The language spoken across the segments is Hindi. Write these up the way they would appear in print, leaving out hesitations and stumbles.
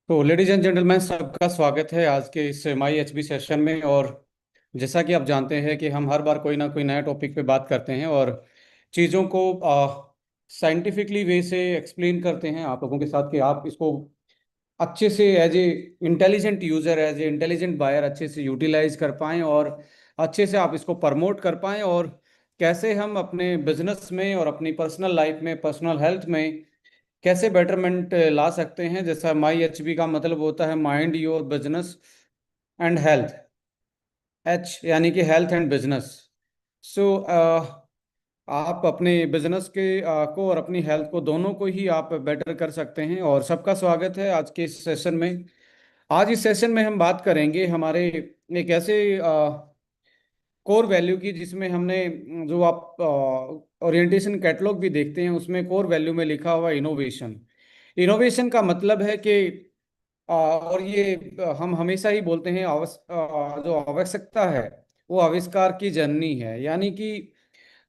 तो लेडीज एंड जेंटलमैन, सबका स्वागत है आज के इस माई एचबी सेशन में। और जैसा कि आप जानते हैं कि हम हर बार कोई ना कोई नया टॉपिक पे बात करते हैं और चीज़ों को साइंटिफिकली वे से एक्सप्लेन करते हैं आप लोगों के साथ कि आप इसको अच्छे से as a intelligent user, as a intelligent buyer अच्छे से यूटिलाइज कर पाएँ और अच्छे से आप इसको प्रमोट कर पाएँ। और कैसे हम अपने बिजनेस में और अपनी पर्सनल लाइफ में, पर्सनल हेल्थ में कैसे बेटरमेंट ला सकते हैं। जैसा माई एचबी का मतलब होता है mind your business and health, H यानी कि हेल्थ एंड बिजनेस। सो आप अपने बिजनेस के को और अपनी हेल्थ को दोनों को ही आप बेटर कर सकते हैं। और सबका स्वागत है आज के इस सेशन में। आज इस सेशन में हम बात करेंगे हमारे एक ऐसे कोर वैल्यू की जिसमें हमने जो आप ओरिएंटेशन कैटलॉग भी देखते हैं उसमें कोर वैल्यू में लिखा हुआ इनोवेशन। इनोवेशन का मतलब है कि और ये हम हमेशा ही बोलते हैं जो आवश्यकता है वो आविष्कार की जननी है। यानी कि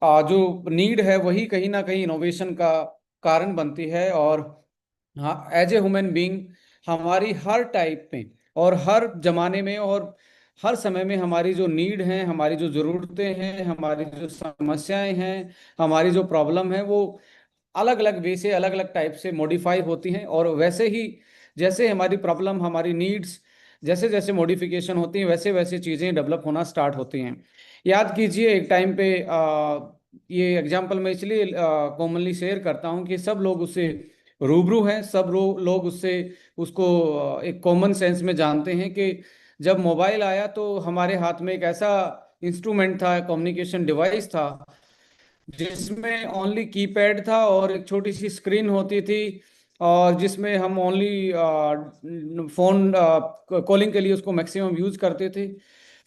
जो नीड है वही कहीं ना कहीं इनोवेशन का कारण बनती है। और हाँ, एज ए ह्यूमन बीइंग हमारी हर टाइप में और हर जमाने में और हर समय में हमारी जो नीड है, हमारी जो ज़रूरतें हैं, हमारी जो समस्याएं हैं, हमारी जो प्रॉब्लम है वो अलग अलग वे से, अलग अलग टाइप से मॉडिफाई होती हैं। और वैसे ही जैसे हमारी प्रॉब्लम, हमारी नीड्स जैसे जैसे मॉडिफिकेशन होती हैं वैसे वैसे चीज़ें डेवलप होना स्टार्ट होती हैं। याद कीजिए एक टाइम पे ये एग्जांपल मैं इसलिए कॉमनली शेयर करता हूँ कि सब लोग उससे रूबरू हैं, सब लोग उससे उसको एक कॉमन सेंस में जानते हैं कि जब मोबाइल आया तो हमारे हाथ में एक ऐसा इंस्ट्रूमेंट था, कम्युनिकेशन डिवाइस था जिसमें ओनली कीपैड था और एक छोटी सी स्क्रीन होती थी और जिसमें हम ओनली फोन कॉलिंग के लिए उसको मैक्सिमम यूज करते थे।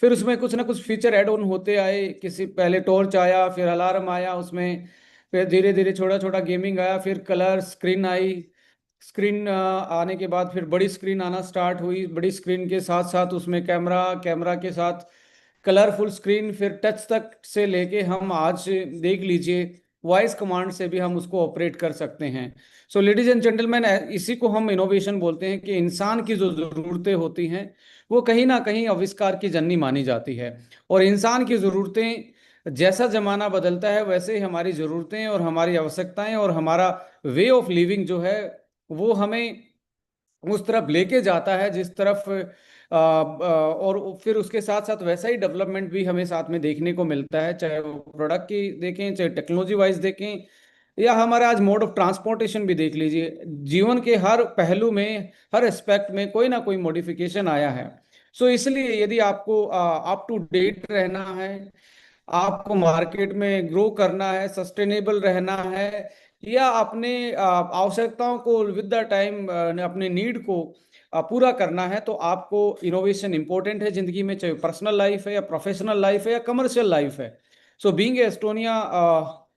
फिर उसमें कुछ ना कुछ फीचर ऐड ऑन होते आए, किसी पहले टॉर्च आया, फिर अलार्म आया उसमें, फिर धीरे धीरे छोटा छोटा गेमिंग आया, फिर कलर स्क्रीन आई। स्क्रीन आने के बाद फिर बड़ी स्क्रीन आना स्टार्ट हुई, बड़ी स्क्रीन के साथ साथ उसमें कैमरा, कैमरा के साथ कलरफुल स्क्रीन, फिर टच तक से लेके हम आज देख लीजिए वॉइस कमांड से भी हम उसको ऑपरेट कर सकते हैं। सो लेडीज एंड जेंटलमैन, इसी को हम इनोवेशन बोलते हैं कि इंसान की जो ज़रूरतें होती हैं वो कहीं ना कहीं आविष्कार की जननी मानी जाती है। और इंसान की ज़रूरतें, जैसा ज़माना बदलता है वैसे ही हमारी ज़रूरतें और हमारी आवश्यकताएं और हमारा वे ऑफ लिविंग जो है वो हमें उस तरफ लेके जाता है जिस तरफ और फिर उसके साथ साथ वैसा ही डेवलपमेंट भी हमें साथ में देखने को मिलता है, चाहे वो प्रोडक्ट की देखें, चाहे टेक्नोलॉजी वाइज देखें, या हमारा आज मोड ऑफ ट्रांसपोर्टेशन भी देख लीजिए। जीवन के हर पहलू में, हर एस्पेक्ट में कोई ना कोई मॉडिफिकेशन आया है। सो इसलिए यदि आपको अप टू डेट रहना है, आपको मार्केट में ग्रो करना है, सस्टेनेबल रहना है, या अपने आवश्यकताओं को विद द टाइम, अपने नीड को पूरा करना है, तो आपको इनोवेशन इंपॉर्टेंट है जिंदगी में, चाहे पर्सनल लाइफ है या प्रोफेशनल लाइफ है या कमर्शियल लाइफ है। सो बीइंग एस्टोनिया,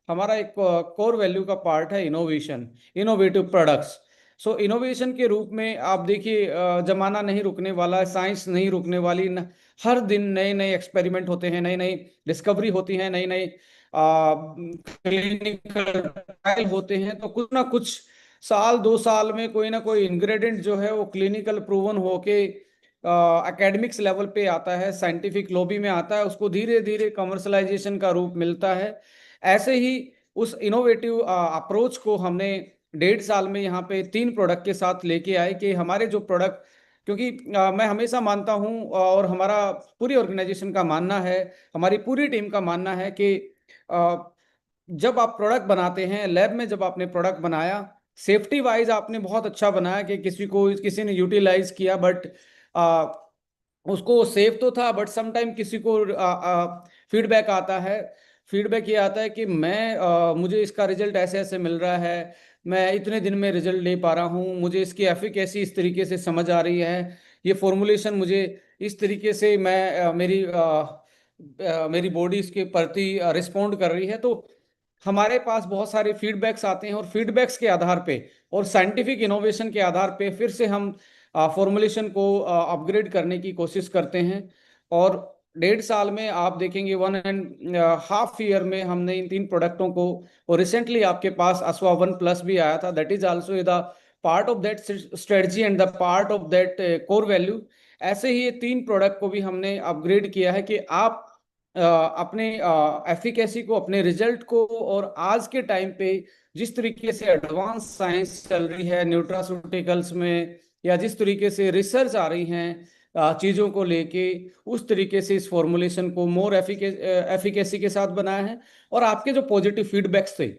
हमारा एक कोर वैल्यू का पार्ट है innovation, innovative products. So innovation के रूप में आप देखिए, जमाना नहीं रुकने वाला, साइंस नहीं रुकने वाली हर दिन नए नए एक्सपेरिमेंट होते हैं, नई नई डिस्कवरी होती है, नई नई क्लिनिकल ट्रायल होते हैं। तो कुछ ना कुछ साल 2 साल में कोई ना कोई इंग्रेडिएंट जो है वो क्लिनिकल प्रूवन होके एकेडमिक्स लेवल पे आता है, साइंटिफिक लॉबी में आता है, उसको धीरे धीरे कमर्शलाइजेशन का रूप मिलता है। ऐसे ही उस इनोवेटिव अप्रोच को हमने 1.5 साल में यहाँ पे 3 प्रोडक्ट के साथ लेके आए कि हमारे जो प्रोडक्ट, क्योंकि मैं हमेशा मानता हूँ और हमारा पूरी ऑर्गेनाइजेशन का मानना है, हमारी पूरी टीम का मानना है कि जब आप प्रोडक्ट बनाते हैं, लैब में जब आपने प्रोडक्ट बनाया, सेफ्टी वाइज आपने बहुत अच्छा बनाया कि किसी ने यूटिलाइज किया, बट उसको सेफ तो था, बट समटाइम किसी को फीडबैक आता है। फीडबैक ये आता है कि मुझे इसका रिजल्ट ऐसे ऐसे मिल रहा है, मैं इतने दिन में रिजल्ट ले पा रहा हूँ, मुझे इसकी एफिकेसी इस तरीके से समझ आ रही है, ये फॉर्मुलेशन मुझे इस तरीके से मेरी बॉडी इसके प्रति रिस्पॉन्ड कर रही है। तो हमारे पास बहुत सारे फीडबैक्स आते हैं और फीडबैक्स के आधार पे और साइंटिफिक इनोवेशन के आधार पे फिर से हम फॉर्मुलेशन को अपग्रेड करने की कोशिश करते हैं। और 1.5 साल में आप देखेंगे, 1.5 ईयर में हमने इन 3 प्रोडक्टों को, और रिसेंटली आपके पास असवा 1+ भी आया था, that is also the part of that strategy and the part of that core value, ऐसे ही ये तीन प्रोडक्ट को भी हमने अपग्रेड किया है कि आप अपने एफिकेसी को, अपने रिजल्ट को, और आज के टाइम पे जिस तरीके से एडवांस साइंस चल रही है न्यूट्रास्यूटिकल्स में, या जिस तरीके से रिसर्च आ रही हैं चीज़ों को लेके, उस तरीके से इस फॉर्मुलेशन को मोर एफिकेसी के साथ बनाया है। और आपके जो पॉजिटिव फीडबैक्स थे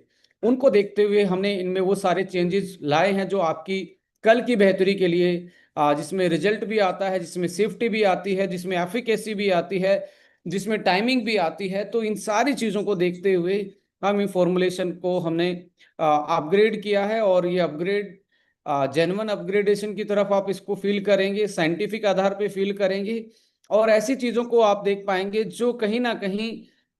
उनको देखते हुए हमने इनमें वो सारे चेंजेस लाए हैं जो आपकी कल की बेहतरी के लिए, जिसमें रिजल्ट भी आता है, जिसमें सेफ्टी भी आती है, जिसमें एफिकेसी भी आती है, जिसमें टाइमिंग भी आती है। तो इन सारी चीज़ों को देखते हुए हम इन फॉर्मुलेशन को हमने अपग्रेड किया है। और ये अपग्रेड जेन्युइन अपग्रेडेशन की तरफ आप इसको फील करेंगे, साइंटिफिक आधार पे फील करेंगे, और ऐसी चीज़ों को आप देख पाएंगे जो कहीं ना कहीं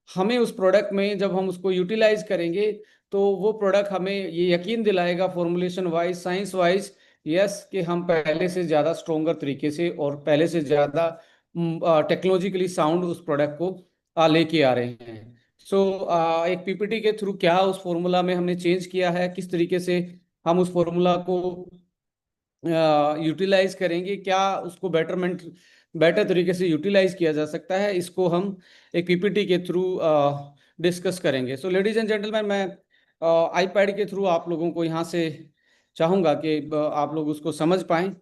हमें उस प्रोडक्ट में जब हम उसको यूटिलाइज करेंगे तो वो प्रोडक्ट हमें ये यकीन दिलाएगा formulation wise, science wise, yes, कि हम पहले से ज़्यादा स्ट्रोंगर तरीके से और पहले से ज़्यादा टेक्नोलॉजिकली साउंड उस प्रोडक्ट को लेके आ रहे हैं। सो एक पीपीटी के थ्रू क्या उस फॉर्मूला में हमने चेंज किया है, किस तरीके से हम उस फॉर्मूला को यूटिलाइज करेंगे, क्या उसको बेटर तरीके से यूटिलाइज किया जा सकता है, इसको हम एक पीपीटी के थ्रू डिस्कस करेंगे। सो लेडीज एंड जेंटलमैन, मैं आईपैड के थ्रू आप लोगों को यहाँ से चाहूँगा कि आप लोग उसको समझ पाएं।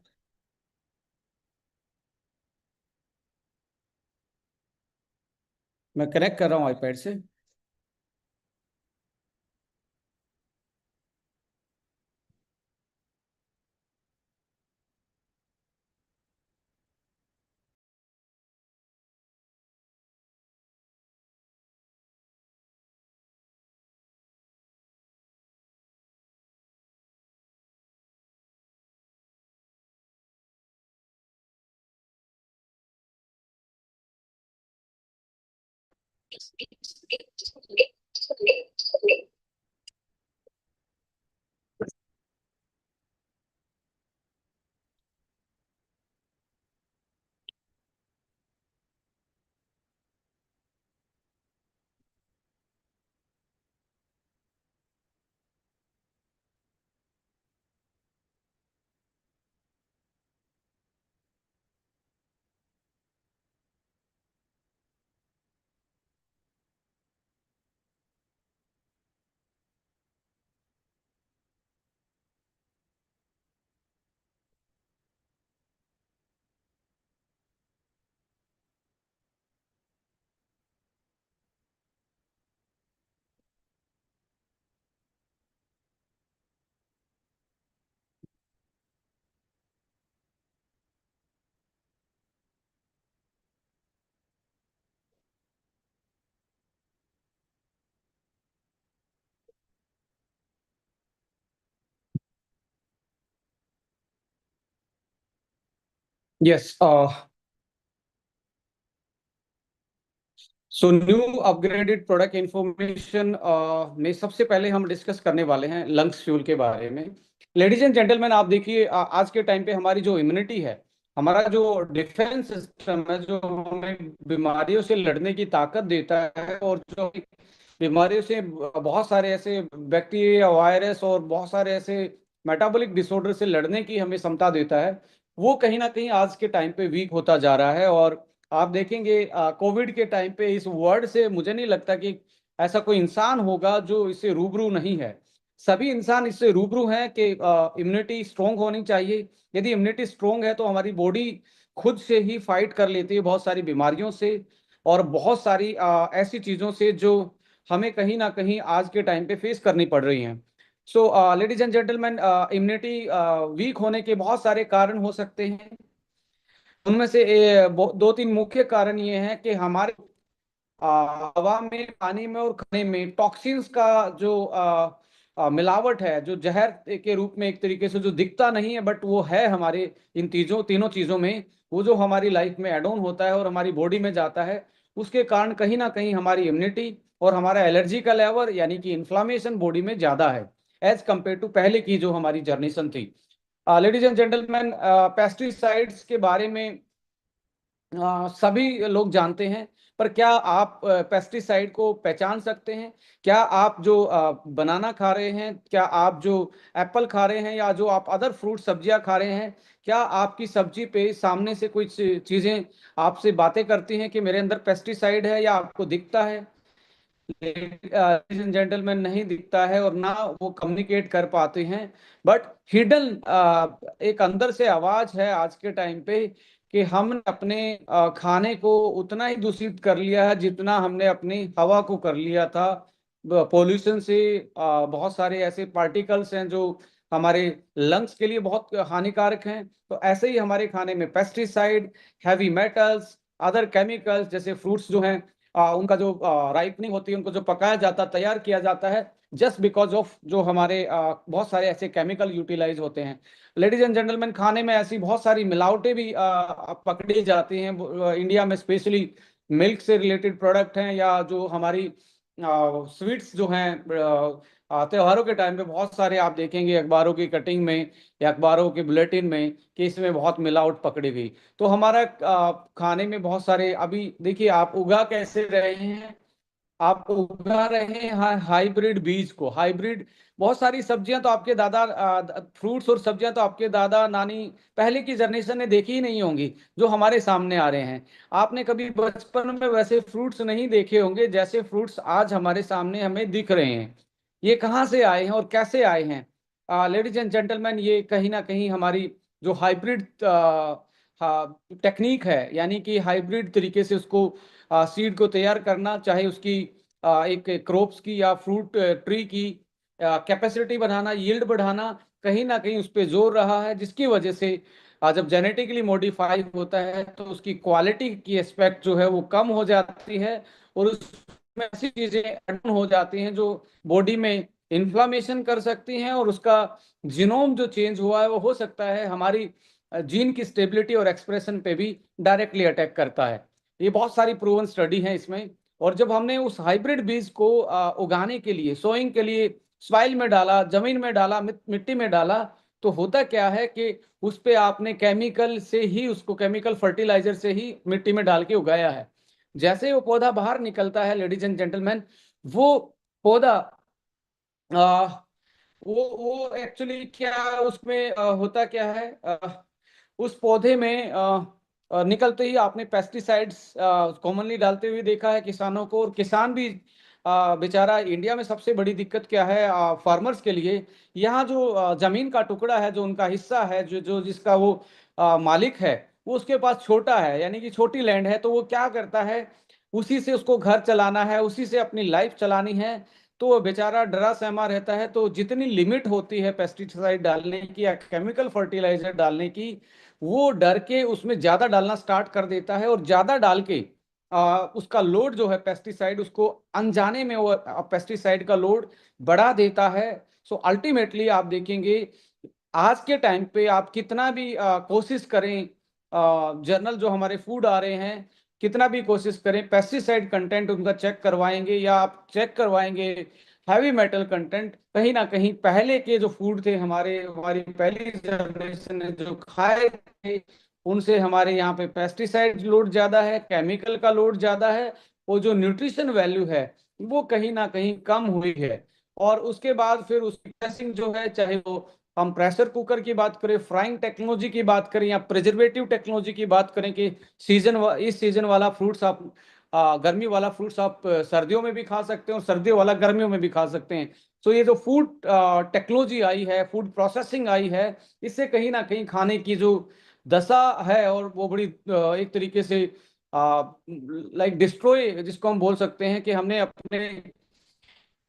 मैं कनेक्ट कर रहा हूँ आईपैड से। Yes. So new upgraded product information में सबसे पहले हम डिस्कस करने वाले हैं लंग्स फ्यूल के बारे में। लेडीज एंड जेंटलमैन, आप देखिए आज के टाइम पे हमारी जो इम्यूनिटी है, हमारा जो डिफेंस सिस्टम है, जो हमें बीमारियों से लड़ने की ताकत देता है, और जो बीमारियों से बहुत सारे ऐसे बैक्टीरिया, वायरस और बहुत सारे ऐसे मेटाबॉलिक डिसऑर्डर से लड़ने की हमें क्षमता देता है, वो कहीं ना कहीं आज के टाइम पे वीक होता जा रहा है। और आप देखेंगे कोविड के टाइम पे इस वर्ड से मुझे नहीं लगता कि ऐसा कोई इंसान होगा जो इससे रूबरू नहीं है। सभी इंसान इससे रूबरू हैं कि इम्यूनिटी स्ट्रोंग होनी चाहिए। यदि इम्यूनिटी स्ट्रोंग है तो हमारी बॉडी खुद से ही फाइट कर लेती है बहुत सारी बीमारियों से और बहुत सारी ऐसी चीज़ों से जो हमें कहीं ना कहीं आज के टाइम पे फेस करनी पड़ रही हैं। So ladies and gentleman, immunity weak होने के बहुत सारे कारण हो सकते हैं। उनमें से दो तीन मुख्य कारण ये हैं कि हमारे हवा में, पानी में और खाने में टॉक्सिन्स का जो मिलावट है, जो जहर के रूप में एक तरीके से जो दिखता नहीं है बट वो है हमारे इन तीनों चीजों में, वो जो हमारी लाइफ में एड ऑन होता है और हमारी बॉडी में जाता है, उसके कारण कहीं ना कहीं हमारी इम्यूनिटी और हमारा एलर्जी का लेवल यानी कि इन्फ्लामेशन बॉडी में ज्यादा है एज कंपेयर टू पहले की जो हमारी जर्नेशन थी। लेडीज एंड जेंटलमैन, पेस्टिसाइड्स के बारे में सभी लोग जानते हैं। पर क्या आप पेस्टिसाइड को पहचान सकते हैं? क्या आप जो बनाना खा रहे हैं, क्या आप जो एप्पल खा रहे हैं, या जो आप अदर फ्रूट सब्जियां खा रहे हैं, क्या आपकी सब्जी पे सामने से कुछ चीजें आपसे बातें करती हैं कि मेरे अंदर पेस्टिसाइड है, या आपको दिखता है? लेडीज एंड जेंटलमैन, नहीं दिखता है और ना वो कम्युनिकेट कर पाते हैं। बट हिडन एक अंदर से आवाज है आज के टाइम पे कि हमने अपने खाने को उतना ही दूषित कर लिया है जितना हमने अपनी हवा को कर लिया था। पोल्यूशन से बहुत सारे ऐसे पार्टिकल्स हैं जो हमारे लंग्स के लिए बहुत हानिकारक हैं। तो ऐसे ही हमारे खाने में pesticide, heavy metals, other chemicals, जैसे फ्रूट्स जो हैं उनका जो राइपनिंग होती है, उनको जो पकाया जाता, तैयार किया जाता है, जस्ट बिकॉज ऑफ जो हमारे बहुत सारे ऐसे केमिकल यूटिलाइज होते हैं। लेडीज एंड जेंटलमैन, खाने में ऐसी बहुत सारी मिलावटें भी पकड़ी जाती हैं। इंडिया में स्पेशली मिल्क से रिलेटेड प्रोडक्ट हैं, या जो हमारी स्वीट्स जो हैं, त्योहारों के टाइम पे बहुत सारे आप देखेंगे अखबारों की कटिंग में या अखबारों के बुलेटिन में कि इसमें बहुत मिलावट पकड़ी गई। तो हमारा खाने में बहुत सारे, अभी देखिए आप उगा कैसे रहे हैं, आप उगा रहे हैं हाइब्रिड बीज को, हाइब्रिड। बहुत सारी सब्जियां तो आपके दादा, फ्रूट्स और सब्जियां तो आपके दादा नानी पहले की जनरेशन ने देखी ही नहीं होंगी, जो हमारे सामने आ रहे हैं। आपने कभी बचपन में वैसे फ्रूट्स नहीं देखे होंगे जैसे फ्रूट्स आज हमारे सामने हमें दिख रहे हैं। ये कहाँ से आए हैं और कैसे आए हैं? लेडीज एंड जेंटलमैन, ये कहीं ना कहीं हमारी जो हाइब्रिड टेक्निक है, यानी कि हाइब्रिड तरीके से उसको सीड को तैयार करना, चाहे उसकी एक क्रॉप्स की या फ्रूट ट्री की कैपेसिटी बढ़ाना, यील्ड बढ़ाना, कहीं ना कहीं उस पर जोर रहा है, जिसकी वजह से जब जेनेटिकली मॉडिफाई होता है तो उसकी क्वालिटी की एस्पेक्ट जो है वो कम हो जाती है, और उसमें ऐसी चीजें ऐड हो जाती हैं जो बॉडी में इन्फ्लामेशन कर सकती हैं, और उसका जीनोम जो चेंज हुआ है वो हो सकता है हमारी जीन की स्टेबिलिटी और एक्सप्रेशन पे भी डायरेक्टली अटैक करता है। ये बहुत सारी प्रूवन स्टडी है इसमें। और जब हमने उस हाइब्रिड बीज को उगाने के लिए, सोइंग के लिए सॉइल में डाला, जमीन में डाला, मिट्टी में डाला, तो होता क्या है कि उस पे आपने केमिकल से ही, उसको केमिकल फर्टिलाइजर से ही मिट्टी में डाल के उगाया है। जैसे वो पौधा बाहर निकलता है लेडीज एंड जेंटलमैन, वो पौधा वो एक्चुअली क्या, उसमें होता क्या है, उस पौधे में निकलते ही आपने पेस्टिसाइड्स कॉमनली डालते हुए देखा है किसानों को। और किसान भी बेचारा, इंडिया में सबसे बड़ी दिक्कत क्या है फार्मर्स के लिए, यहाँ जो जमीन का टुकड़ा है, जो उनका हिस्सा है, जो जो जिसका वो मालिक है, वो उसके पास छोटा है, यानी कि छोटी लैंड है, तो वो क्या करता है, उसी से उसको घर चलाना है, उसी से अपनी लाइफ चलानी है। तो वो बेचारा डरा सहमा रहता है। तो जितनी लिमिट होती है पेस्टिसाइड डालने की या केमिकल फर्टिलाइजर डालने की, वो डर के उसमें ज्यादा डालना स्टार्ट कर देता है, और ज्यादा डाल के उसका लोड जो है पेस्टिसाइड, उसको अनजाने में वो पेस्टिसाइड का लोड बढ़ा देता है। सो अल्टीमेटली आप देखेंगे आज के टाइम पे आप कितना भी कोशिश करें, जर्नल जो हमारे फूड आ रहे हैं, कितना भी कोशिश करें, पेस्टिसाइड कंटेंट उनका चेक करवाएंगे या आप चेक करवाएंगे हैवी मेटल कंटेंट, कहीं ना कहीं पहले के जो फूड थे, हमारी पहली जनरेशन ने जो खाए थे, उनसे हमारे यहाँ पे पेस्टिसाइड लोड ज्यादा है, केमिकल का लोड ज्यादा है, वो जो न्यूट्रिशन वैल्यू है वो कहीं ना कहीं कम हुई है। और उसके बाद फिर उसकी प्रोसेसिंग जो है, चाहे वो हम प्रेशर कुकर की बात करें, फ्राइंग टेक्नोलॉजी की बात करें, या प्रिजर्वेटिव टेक्नोलॉजी की बात करें कि इस सीजन वाला फ्रूट्स आप गर्मी वाला फ्रूट्स आप सर्दियों में भी खा सकते हैं और सर्दियों वाला गर्मियों में भी खा सकते हैं। तो ये जो फूड टेक्नोलॉजी आई है, फूड प्रोसेसिंग आई है, इससे कहीं ना कहीं खाने की जो दशा है, और वो बड़ी एक तरीके से लाइक डिस्ट्रॉय, जिसको हम बोल सकते हैं कि हमने अपने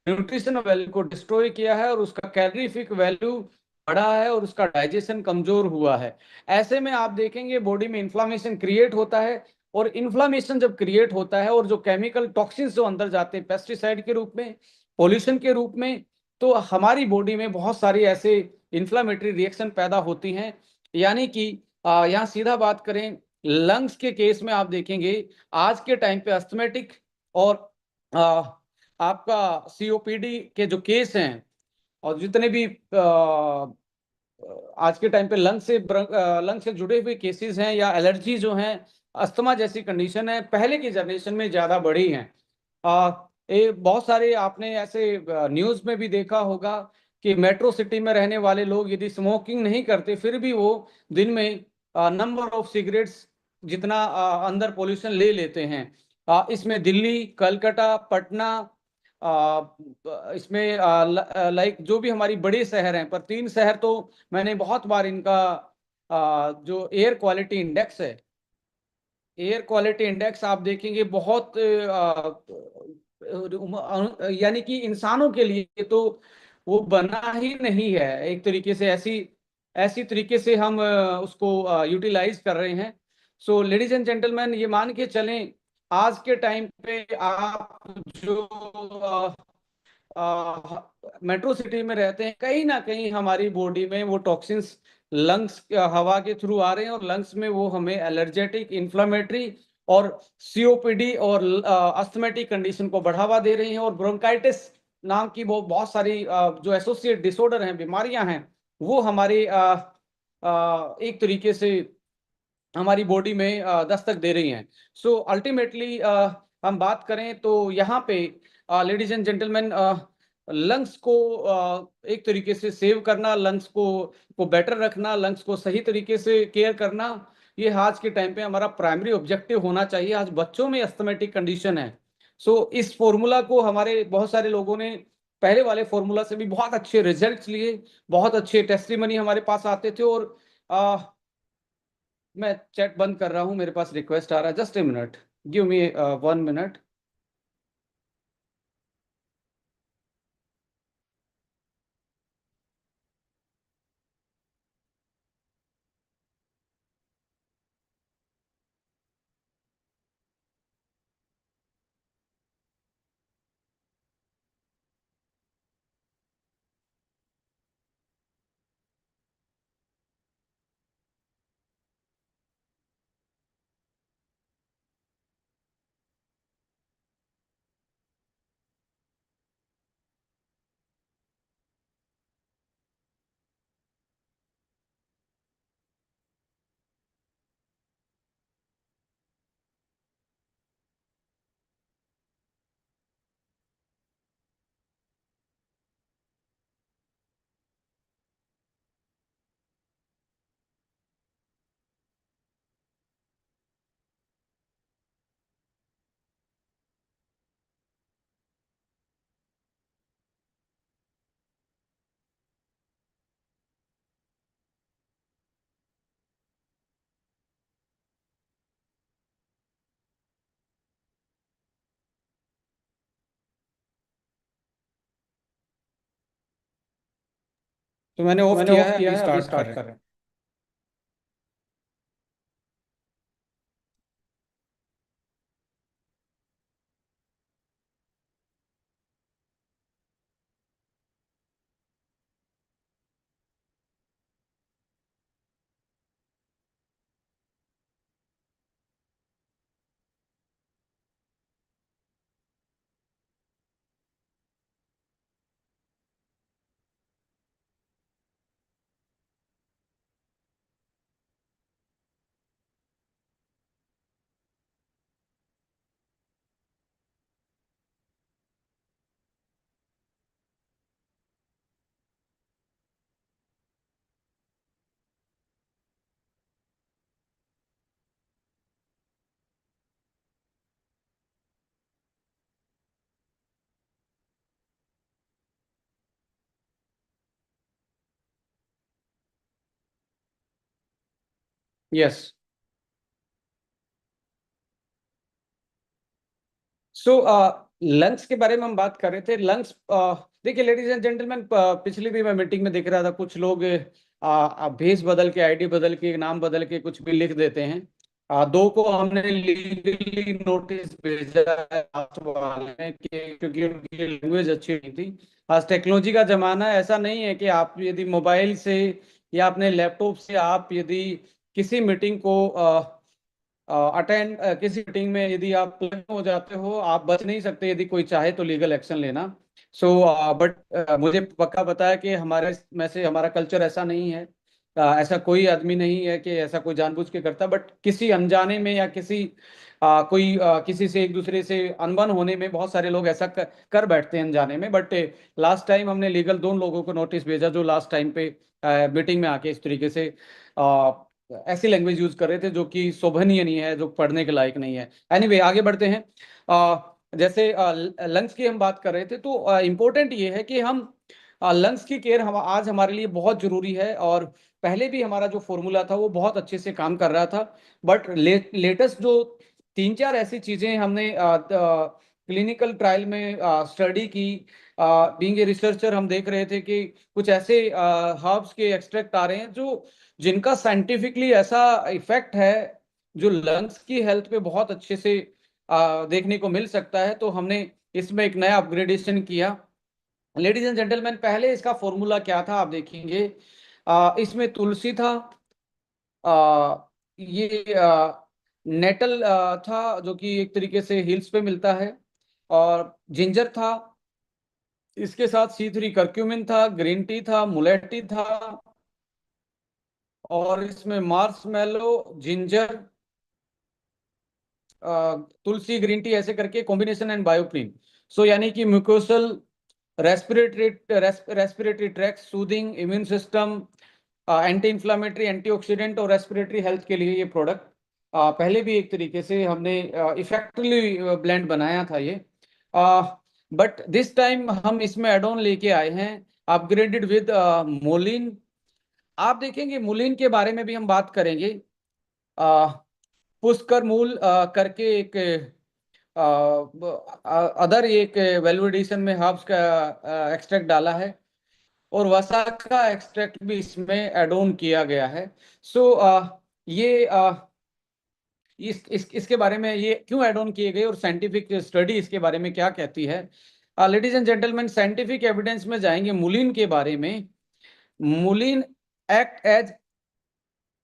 न्यूट्रिशन वैल्यू को डिस्ट्रॉय किया है, और उसका कैलोरीफिक वैल्यू बढ़ा है, और उसका डाइजेशन कमजोर हुआ है। ऐसे में आप देखेंगे बॉडी में इन्फ्लामेशन क्रिएट होता है। और इन्फ्लामेशन जब क्रिएट होता है, और जो केमिकल टॉक्सिन्स जो अंदर जाते हैं पेस्टिसाइड के रूप में, पोल्यूशन के रूप में, तो हमारी बॉडी में बहुत सारी ऐसे इन्फ्लामेटरी रिएक्शन पैदा होती हैं। यानी कि यहाँ सीधा बात करें, लंग्स के केस में आप देखेंगे आज के टाइम पे अस्थमेटिक और आपका सीओपीडी के जो केस हैं, और जितने भी आज के टाइम पे लंग से जुड़े हुए केसेस हैं, या एलर्जी जो हैं, अस्थमा जैसी कंडीशन है पहले की जनरेशन में ज्यादा बढ़ी हैं। आ, ये बहुत सारे आपने ऐसे न्यूज में भी देखा होगा कि मेट्रो सिटी में रहने वाले लोग यदि स्मोकिंग नहीं करते फिर भी वो दिन में नंबर ऑफ सिगरेट्स जितना अंदर पोल्यूशन ले लेते हैं। इसमें दिल्ली, कलकत्ता, पटना, इसमें लाइक जो भी हमारी बड़े शहर हैं, पर तीन शहर तो मैंने बहुत बार इनका जो एयर क्वालिटी इंडेक्स है, एयर क्वालिटी इंडेक्स आप देखेंगे बहुत यानी कि इंसानों के लिए तो वो बना ही नहीं है। एक तरीके से ऐसी ऐसी तरीके से हम उसको यूटिलाइज कर रहे हैं। सो लेडीज एंड जेंटलमैन, ये मान के चलें आज के टाइम पे आप जो मेट्रो सिटी में रहते हैं, कहीं ना कहीं हमारी बॉडी में वो टॉक्सिन्स लंग्स हवा के थ्रू आ रहे हैं और लंग्स में वो हमें एलर्जेटिक, इन्फ्लामेटरी और सीओपीडी और अस्थमेटिक कंडीशन को बढ़ावा दे रही हैं। और ब्रोंकाइटिस नाम की वो बहुत सारी जो एसोसिएट डिसऑर्डर हैं, बीमारियां हैं, वो हमारे एक तरीके से हमारी बॉडी में दस्तक दे रही हैं। सो अल्टीमेटली हम बात करें तो यहाँ पे लेडीज एंड जेंटलमैन, लंग्स को एक तरीके से सेव करना, लंग्स को बेटर रखना, लंग्स को सही तरीके से केयर करना, ये आज के टाइम पे हमारा प्राइमरी ऑब्जेक्टिव होना चाहिए। आज बच्चों में अस्थमेटिक कंडीशन है। सो इस फॉर्मूला को हमारे बहुत सारे लोगों ने पहले वाले फॉर्मूला से भी बहुत अच्छे रिजल्ट्स लिए, बहुत अच्छे टेस्टिमनी हमारे पास आते थे। और मैं चैट बंद कर रहा हूं, मेरे पास रिक्वेस्ट आ रहा है, just a minute, give me 1 minute. तो मैंने तो ऑफ मैंने किया ऑफ है, किया अभी है, अभी स्टार्ट कर स्टार्ट रहे कर हैं। रहे हैं। यस। सो लंग्स के बारे में हम बात कर रहे थे। लंग्स, देखिए लेडीज एंड जेंटलमैन, पिछली भी मैं मीटिंग में देख रहा था, कुछ लोग भेस बदल के, आईडी बदल के, नाम बदल के कुछ भी लिख देते हैं। दो को हमने लीगली नोटिस भेजा है आज वाले कि क्योंकि उनकी लैंग्वेज अच्छी नहीं थी। आज टेक्नोलॉजी का जमाना है, ऐसा नहीं है कि आप यदि मोबाइल से या अपने लैपटॉप से आप यदि किसी मीटिंग को अटेंड, किसी मीटिंग में यदि आप प्लग हो जाते हो, आप बच नहीं सकते यदि कोई चाहे तो लीगल एक्शन लेना। सो बट मुझे पक्का पता है कि हमारे में से हमारा कल्चर ऐसा नहीं है। ऐसा कोई आदमी नहीं है कि ऐसा कोई जानबूझ के करता, बट किसी अनजाने में या किसी किसी से एक दूसरे से अनबन होने में बहुत सारे लोग ऐसा कर बैठते हैं अनजाने में। बट लास्ट टाइम हमने लीगल 2 लोगों को नोटिस भेजा जो लास्ट टाइम पे मीटिंग में आके इस तरीके से ऐसी लैंग्वेज यूज कर रहे थे जो कि शोभनीय नहीं है, जो पढ़ने के लायक नहीं है। एनीवे आगे बढ़ते हैं। जैसे लंग्स की हम बात कर रहे थे, तो इम्पोर्टेंट ये है कि हम लंग्स की केयर हम आज हमारे लिए बहुत जरूरी है। और पहले भी हमारा जो फॉर्मूला था वो बहुत अच्छे से काम कर रहा था, बट लेटेस्ट जो 3-4 ऐसी चीजें हमने क्लिनिकल ट्रायल में स्टडी की, बीइंग ए रिसर्चर हम देख रहे थे कि कुछ ऐसे हर्ब्स के एक्सट्रैक्ट आ रहे हैं जो जिनका साइंटिफिकली ऐसा इफेक्ट है जो लंग्स की हेल्थ पे बहुत अच्छे से देखने को मिल सकता है। तो हमने इसमें एक नया अपग्रेडेशन किया। लेडीज एंड जेंटलमैन, पहले इसका फॉर्मूला क्या था आप देखेंगे, इसमें तुलसी था, ये नेटल था जो कि एक तरीके से हिल्स पे मिलता है, और जिंजर था, इसके साथ C3 करक्यूमिन था, ग्रीन टी था, मुलेटी था, और इसमें मार्शमेलो, जिंजर, तुलसी, ग्रीन टी ऐसे करके कॉम्बिनेशन एंड बायोप्रीन। सो यानी कि mucosal, respiratory respiratory tract, soothing, immune system, anti inflammatory, antioxidant और रेस्पिरेटरी हेल्थ के लिए ये प्रोडक्ट पहले भी एक तरीके से हमने इफेक्टिवली ब्लेंड बनाया था ये। बट दिस टाइम हम इसमें एड ऑन लेके आए हैं अपग्रेडेड विद मोलिन। आप देखेंगे मोलिन के बारे में भी हम बात करेंगे। पुष्कर मूल करके एक अदर एक वैल्यू एडिशन में हर्ब्स का एक्सट्रैक्ट डाला है, और वसा का एक्सट्रैक्ट भी इसमें एड ऑन किया गया है। सो ये इसके बारे में ये क्यों एड ऑन किए गए और साइंटिफिक स्टडी इसके बारे में क्या कहती है। Ladies and gentleman, scientific evidence में जाएंगे मूलिन के बारे में। मूलिन एक्ट एज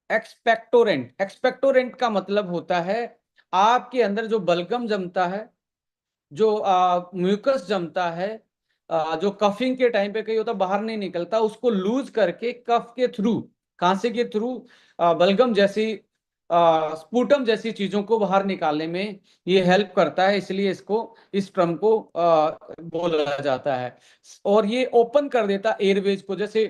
एक्सपेक्टोरेंट। एक्सपेक्टोरेंट का मतलब होता है आपके अंदर जो बलगम जमता है, जो म्यूकस जमता है, जो कफिंग के टाइम पे कहीं होता बाहर नहीं निकलता, उसको लूज करके कफ के थ्रू, खांसी के थ्रू, बलगम जैसी स्पूटम जैसी चीजों को बाहर निकालने में ये हेल्प करता है, इसलिए इसको इस टर्म को बोला जाता है। और ये ओपन कर देता एयरवेज को, जैसे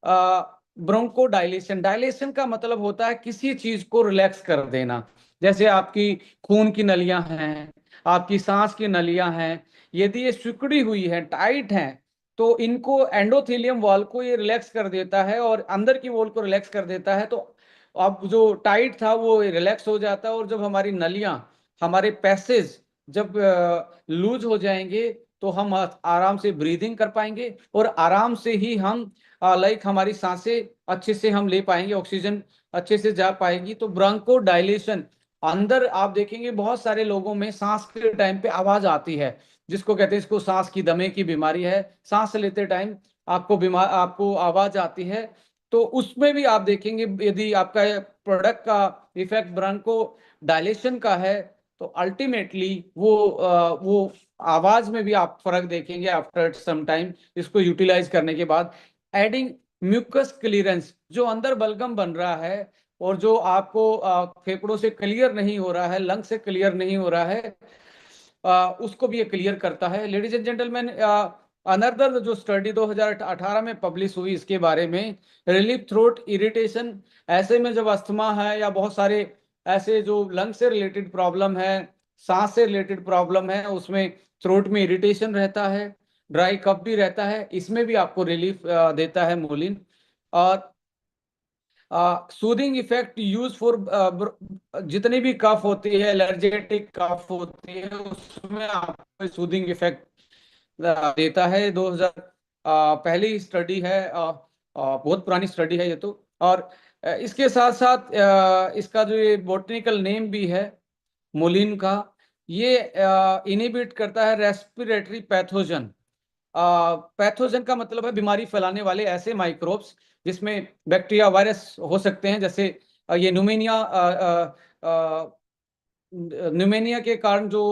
ब्रोंको डायलेशन। डायलेशन का मतलब होता है किसी चीज को रिलैक्स कर देना। जैसे आपकी खून की नलियां हैं, आपकी सांस की नलियां हैं, यदि ये सिकुड़ी हुई है, टाइट हैं, तो इनको एंडोथेलियम वॉल को ये रिलैक्स कर देता है और अंदर की वॉल को रिलैक्स कर देता है। तो अब जो टाइट था वो रिलैक्स हो जाता है, और जब हमारी नलियां, हमारे पैसेज जब लूज हो जाएंगे तो हम आराम से ब्रीदिंग कर पाएंगे, और आराम से ही हम लाइक हमारी सांसें अच्छे से हम ले पाएंगे, ऑक्सीजन अच्छे से जा पाएगी। तो ब्रोंको डायलेशन, अंदर आप देखेंगे बहुत सारे लोगों में सांस के टाइम पे आवाज आती है, जिसको कहते हैं, इसको सांस की दमे की बीमारी है, सांस लेते टाइम आपको आवाज आती है। तो उसमें भी आप देखेंगे यदि आपका प्रोडक्ट का इफेक्ट ब्रोंको डायलेशन का है, तो अल्टीमेटली वो आवाज में भी आप फर्क देखेंगे आफ्टर सम टाइम इसको यूटिलाइज करने के बाद। एडिंग म्यूकस क्लियरेंस, जो अंदर बलगम बन रहा है और जो आपको फेफड़ों से क्लियर नहीं हो रहा है, लंग से क्लियर नहीं हो रहा है, उसको भी ये क्लियर करता है। लेडीज एंड जेंटलमैन, अनदर जो स्टडी 2018 में पब्लिश हुई इसके बारे में, रिलीफ थ्रोट इरिटेशन, ऐसे में जब अस्थमा है या बहुत सारे ऐसे जो लंग से रिलेटेड प्रॉब्लम है, सांस से रिलेटेड प्रॉब्लम है, उसमें थ्रोट में इरिटेशन रहता है, ड्राई कफ भी रहता है, इसमें भी आपको रिलीफ देता है मोलिन। और सूदिंग इफेक्ट यूज फॉर, जितनी भी कफ होती है, एलर्जेटिक कफ होती है, उसमें आपको सूदिंग इफेक्ट देता है। 2000 पहली स्टडी है, बहुत पुरानी स्टडी है ये तो। और इसके साथ साथ इसका जो ये बॉटनिकल नेम भी है मोलिन का, ये इनिबिट करता है रेस्पिरेटरी पैथोजन। पैथोजन का मतलब है बीमारी फैलाने वाले ऐसे माइक्रोब्स, जिसमें बैक्टीरिया, वायरस हो सकते हैं। जैसे ये न्यूमेनिया के कारण जो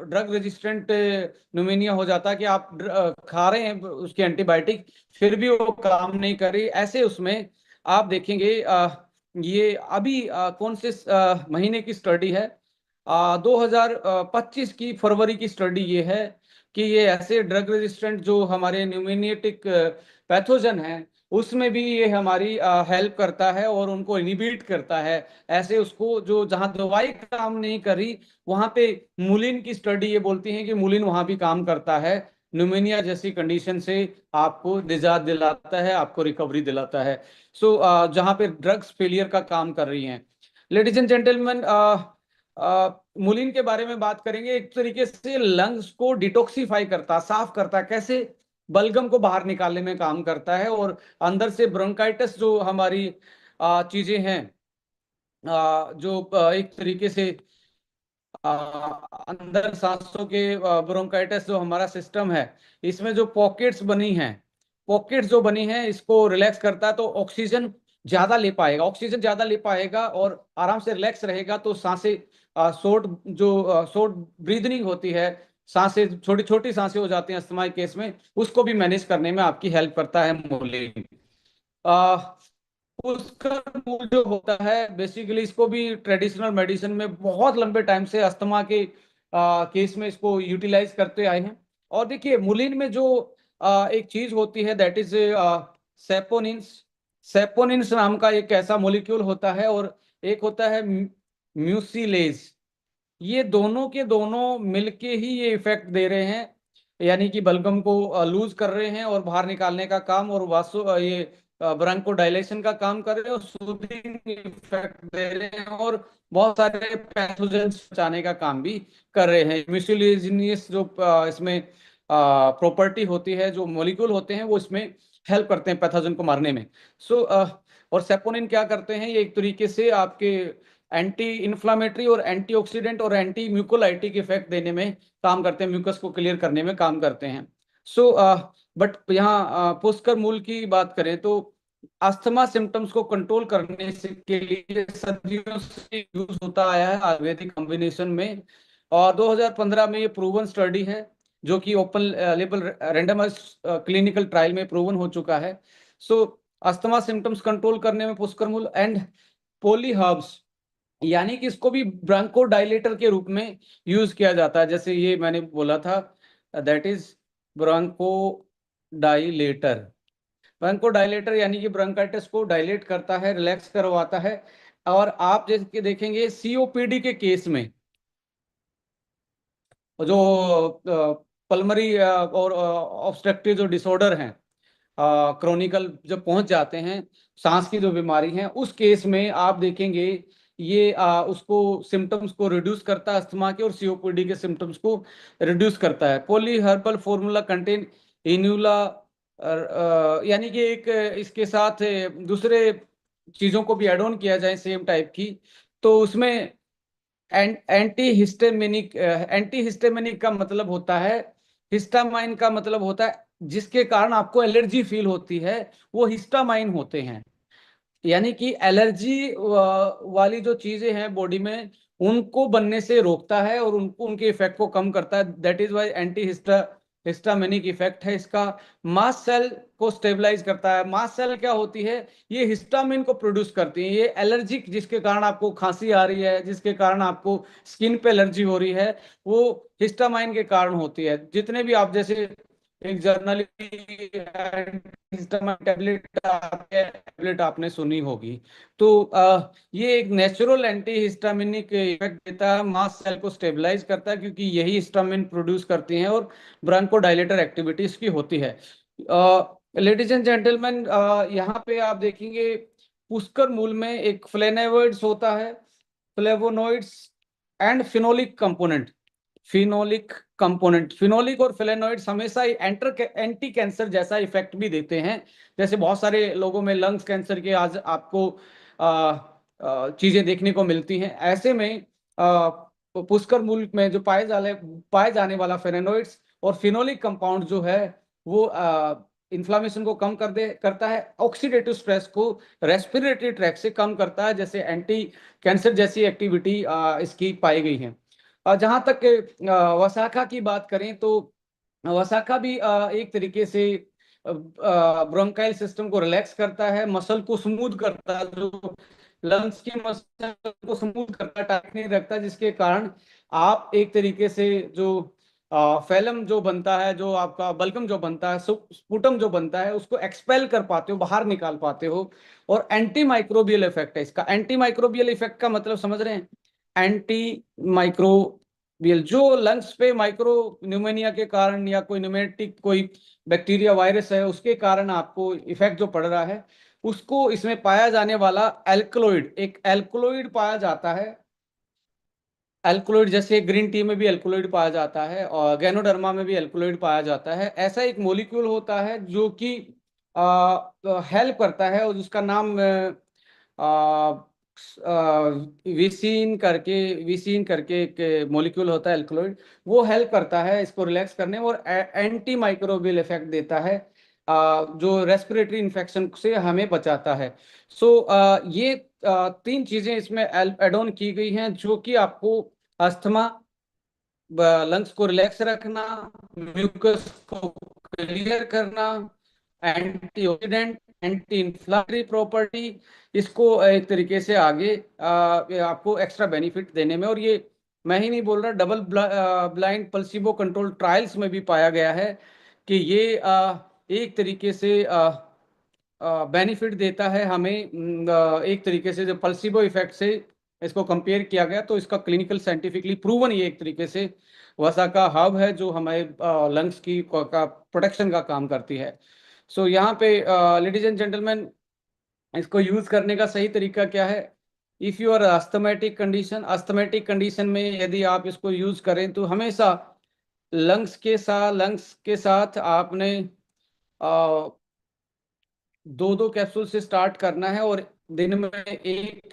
ड्रग रेजिस्टेंट न्यूमेनिया हो जाता है कि आप खा रहे हैं उसकी एंटीबायोटिक, फिर भी वो काम नहीं कर रही, ऐसे उसमें आप देखेंगे ये अभी कौन से महीने की स्टडी है, 2025 की फरवरी की स्टडी ये है कि ये ऐसे ड्रग रेजिस्टेंट जो हमारे न्यूमोनिएटिक पैथोजन हैं उसमें भी ये हमारी हेल्प करता है और उनको इनिबिट करता है। ऐसे उसको जो जहां दवाई काम नहीं करी वहां पे मूलिन की स्टडी ये बोलती है कि मूलिन वहां भी काम करता है, न्यूमोनिया जैसी कंडीशन से आपको निजात दिलाता है, आपको रिकवरी दिलाता है। सो जहां पे ड्रग्स फेलियर का काम कर रही हैं। लेडीज एंड जेंटलमैन, मूलिन के बारे में बात करेंगे। एक तरीके से लंग्स को डिटॉक्सिफाई करता, साफ करता, कैसे बलगम को बाहर निकालने में काम करता है, और अंदर से ब्रोंकाइटिस जो हमारी चीजें हैं, जो एक तरीके से अंदर सांसों के ब्रोंकाइटिस जो हमारा सिस्टम है, इसमें जो पॉकेट्स बनी हैं, पॉकेट्स जो बनी हैं इसको रिलैक्स करता है, तो ऑक्सीजन ज्यादा ले पाएगा, ऑक्सीजन ज्यादा ले पाएगा और आराम से रिलैक्स रहेगा। तो सांसें शॉर्ट जो शॉर्ट ब्रीदिंग होती है, सांसें छोटी छोटी सांसें हो जाती हैं अस्थमा के केस में, उसको भी मैनेज करने में आपकी हेल्प करता है मोलिन। उसका मूल जो होता है बेसिकली, इसको भी ट्रेडिशनल मेडिसिन में बहुत लंबे टाइम से अस्थमा के केस में इसको यूटिलाइज करते आए हैं। और देखिए मुलिन में जो एक चीज होती है दैट इज सेपोनिन्स। सेपोनिन्स नाम का एक ऐसा मोलिक्यूल होता है, और एक होता है म्यूसिलेज। ये दोनों के दोनों मिलके ही ये इफेक्ट दे रहे हैं, यानी कि बलगम को लूज कर रहे हैं और बाहर निकालने का काम, और वासो ये ब्रांको डायलेशन का काम कर रहे हैं और सूदिंग इफेक्ट दे रहे हैं, और बहुत सारे पैथोजेंस बचाने का काम भी कर रहे हैं। म्यूसिलेजिनियस जो इसमें प्रॉपर्टी होती है, जो मॉलिक्यूल होते हैं वो इसमें हेल्प करते हैं पैथोजन को मारने में। सो और सेपोनिन क्या करते हैं, ये एक तरीके से आपके एंटी इन्फ्लामेटरी और एंटीऑक्सीडेंट और एंटी म्यूकोलाइटिक इफेक्ट देने में काम करते हैं, म्यूकस को क्लियर करने में काम करते हैं। सो बट यहाँ पुष्कर मूल की बात करें तो अस्थमा सिम्टम्स को कंट्रोल करने से के लिए सदियों से यूज होता आया है आयुर्वेदिक कॉम्बिनेशन में। और 2015 में ये प्रूवन स्टडी है, जो कि open label randomise clinical trial में प्रूवन हो चुका है। सो अस्थमा सिम्टम्स कंट्रोल करने में पुष्कर मूल एंड पोलीहर्ब्स, यानी कि इसको भी ब्रांको डायलेटर के रूप में यूज किया जाता है, जैसे ये मैंने बोला था, that is Bronco dilator. Bronco dilator यानी कि ब्रोंकाइटिस को डायलेट करता है, रिलैक्स करवाता है। और आप जैसे देखेंगे सीओपीडी के केस में जो पल्मरी और ऑब्स्ट्रक्टिव जो डिसऑर्डर हैं, क्रोनिकल जब पहुंच जाते हैं, सांस की जो बीमारी है, उस केस में आप देखेंगे ये उसको सिम्टम्स को रिड्यूस करता है, अस्थमा के और सीओपीडी के सिम्टम्स को रिड्यूस करता है। पॉली हर्बल फॉर्मूला कंटेन इन्यूला, यानी कि एक इसके साथ दूसरे चीजों को भी एड ऑन किया जाए सेम टाइप की, तो उसमें एंटी हिस्टामिनिक, एंटी हिस्टामिनिक का मतलब होता है, हिस्टामाइन का मतलब होता है जिसके कारण आपको एलर्जी फील होती है, वो हिस्टामाइन होते हैं। यानी कि एलर्जी वाली जो चीजें हैं बॉडी में, उनको बनने से रोकता है और उनको उनके इफेक्ट को कम करता है। That is why anti histaminic effect है इसका। मास्ट सेल को स्टेबलाइज करता है। मास्ट सेल क्या होती है, ये हिस्टामिन को प्रोड्यूस करती है। ये एलर्जिक, जिसके कारण आपको खांसी आ रही है, जिसके कारण आपको स्किन पे एलर्जी हो रही है, वो हिस्टामाइन के कारण होती है। जितने भी आप जैसे एक जर्नली टैबलेट आपने सुनी होगी, तो ये एक नेचुरल एंटी हिस्टामिनिक इफेक्ट देता है, मास्ट सेल को स्टेबलाइज करता है, क्योंकि यही हिस्टामिन प्रोड्यूस करती हैं और ब्रोंकोडायलेटर एक्टिविटी इसकी होती है। लेडीज एंड जेंटलमैन, यहाँ पे आप देखेंगे पुष्कर मूल में एक फ्लेवोनॉइड्स होता है, flavonoids and phenolic component. Phenolic और फ्लेवोनॉइड्स हमेशा एंटी कैंसर जैसा इफेक्ट भी देते हैं। जैसे बहुत सारे लोगों में लंग्स कैंसर के आज आपको चीजें देखने को मिलती हैं, ऐसे में पुष्कर मूल में जो पाए जाने वाला फेरेनोइड्स और फिनोलिक कंपाउंड जो है, वो इन्फ्लामेशन को कम करता है, ऑक्सीडेटिव स्ट्रेस को रेस्पिरेटरी ट्रैक से कम करता है, जैसे एंटी कैंसर जैसी एक्टिविटी इसकी पाई गई है। जहां तक वसाखा की बात करें तो वसाखा भी एक तरीके से ब्रोंकाइल सिस्टम को रिलैक्स करता है, मसल को स्मूथ करता है, जो लंग्स की मसल को स्मूथ करता है, टाइट नहीं रखता, जिसके कारण आप एक तरीके से जो फैलम जो बनता है, जो आपका बल्गम जो बनता है, स्पुटम जो बनता है, उसको एक्सपेल कर पाते हो, बाहर निकाल पाते हो। और एंटी माइक्रोबियल इफेक्ट है इसका। एंटी माइक्रोबियल इफेक्ट का मतलब समझ रहे हैं? एंटी माइक्रोबियल, जो लंग्स पे माइक्रो न्यूमोनिया के कारण या कोई न्यूमेटिक कोई बैक्टीरिया वायरस है उसके कारण आपको इफेक्ट जो पड़ रहा है, उसको इसमें पाया जाने वाला एल्कलॉइड, एक एल्कलॉइड पाया जाता है। एल्कलॉइड जैसे ग्रीन टी में भी एल्कलॉइड पाया जाता है और गैनोडर्मा में भी एल्कलॉइड पाया जाता है। ऐसा एक मॉलिक्यूल होता है जो कि हेल्प करता है, और उसका नाम विसीन करके एक मॉलिक्यूल होता है एल्कलॉइड। वो हेल्प करता है इसको रिलैक्स करने में, और एंटी माइक्रोबियल इफेक्ट देता है, जो रेस्पिरेटरी इन्फेक्शन से हमें बचाता है। ये तीन चीजें इसमें एड ऑन की गई हैं, जो कि आपको अस्थमा, लंग्स को रिलैक्स रखना, म्यूकस को क्लियर करना, एंटीऑक्सीडेंट, एंटी इन्फ्लामेटरी प्रॉपर्टी, इसको एक तरीके से आगे ये आपको एक्स्ट्रा बेनिफिट देने में। और ये मैं ही नहीं बोल रहा, double blind placebo control trials में भी पाया गया है कि ये एक तरीके से बेनिफिट देता है हमें। एक तरीके से जो प्लेसिबो इफेक्ट से इसको कंपेयर किया गया, तो इसका क्लिनिकल साइंटिफिकली प्रूवन ये एक तरीके से वसा का हब है, जो हमारे लंग्स की का प्रोटेक्शन का काम करती है। यहाँ पे लेडीज एंड जेंटलमैन, इसको यूज करने का सही तरीका क्या है? If you are asthmatic condition में यदि आप इसको यूज करें, तो हमेशा लंग्स के साथ आपने दो दो कैप्सूल से स्टार्ट करना है, और दिन में एक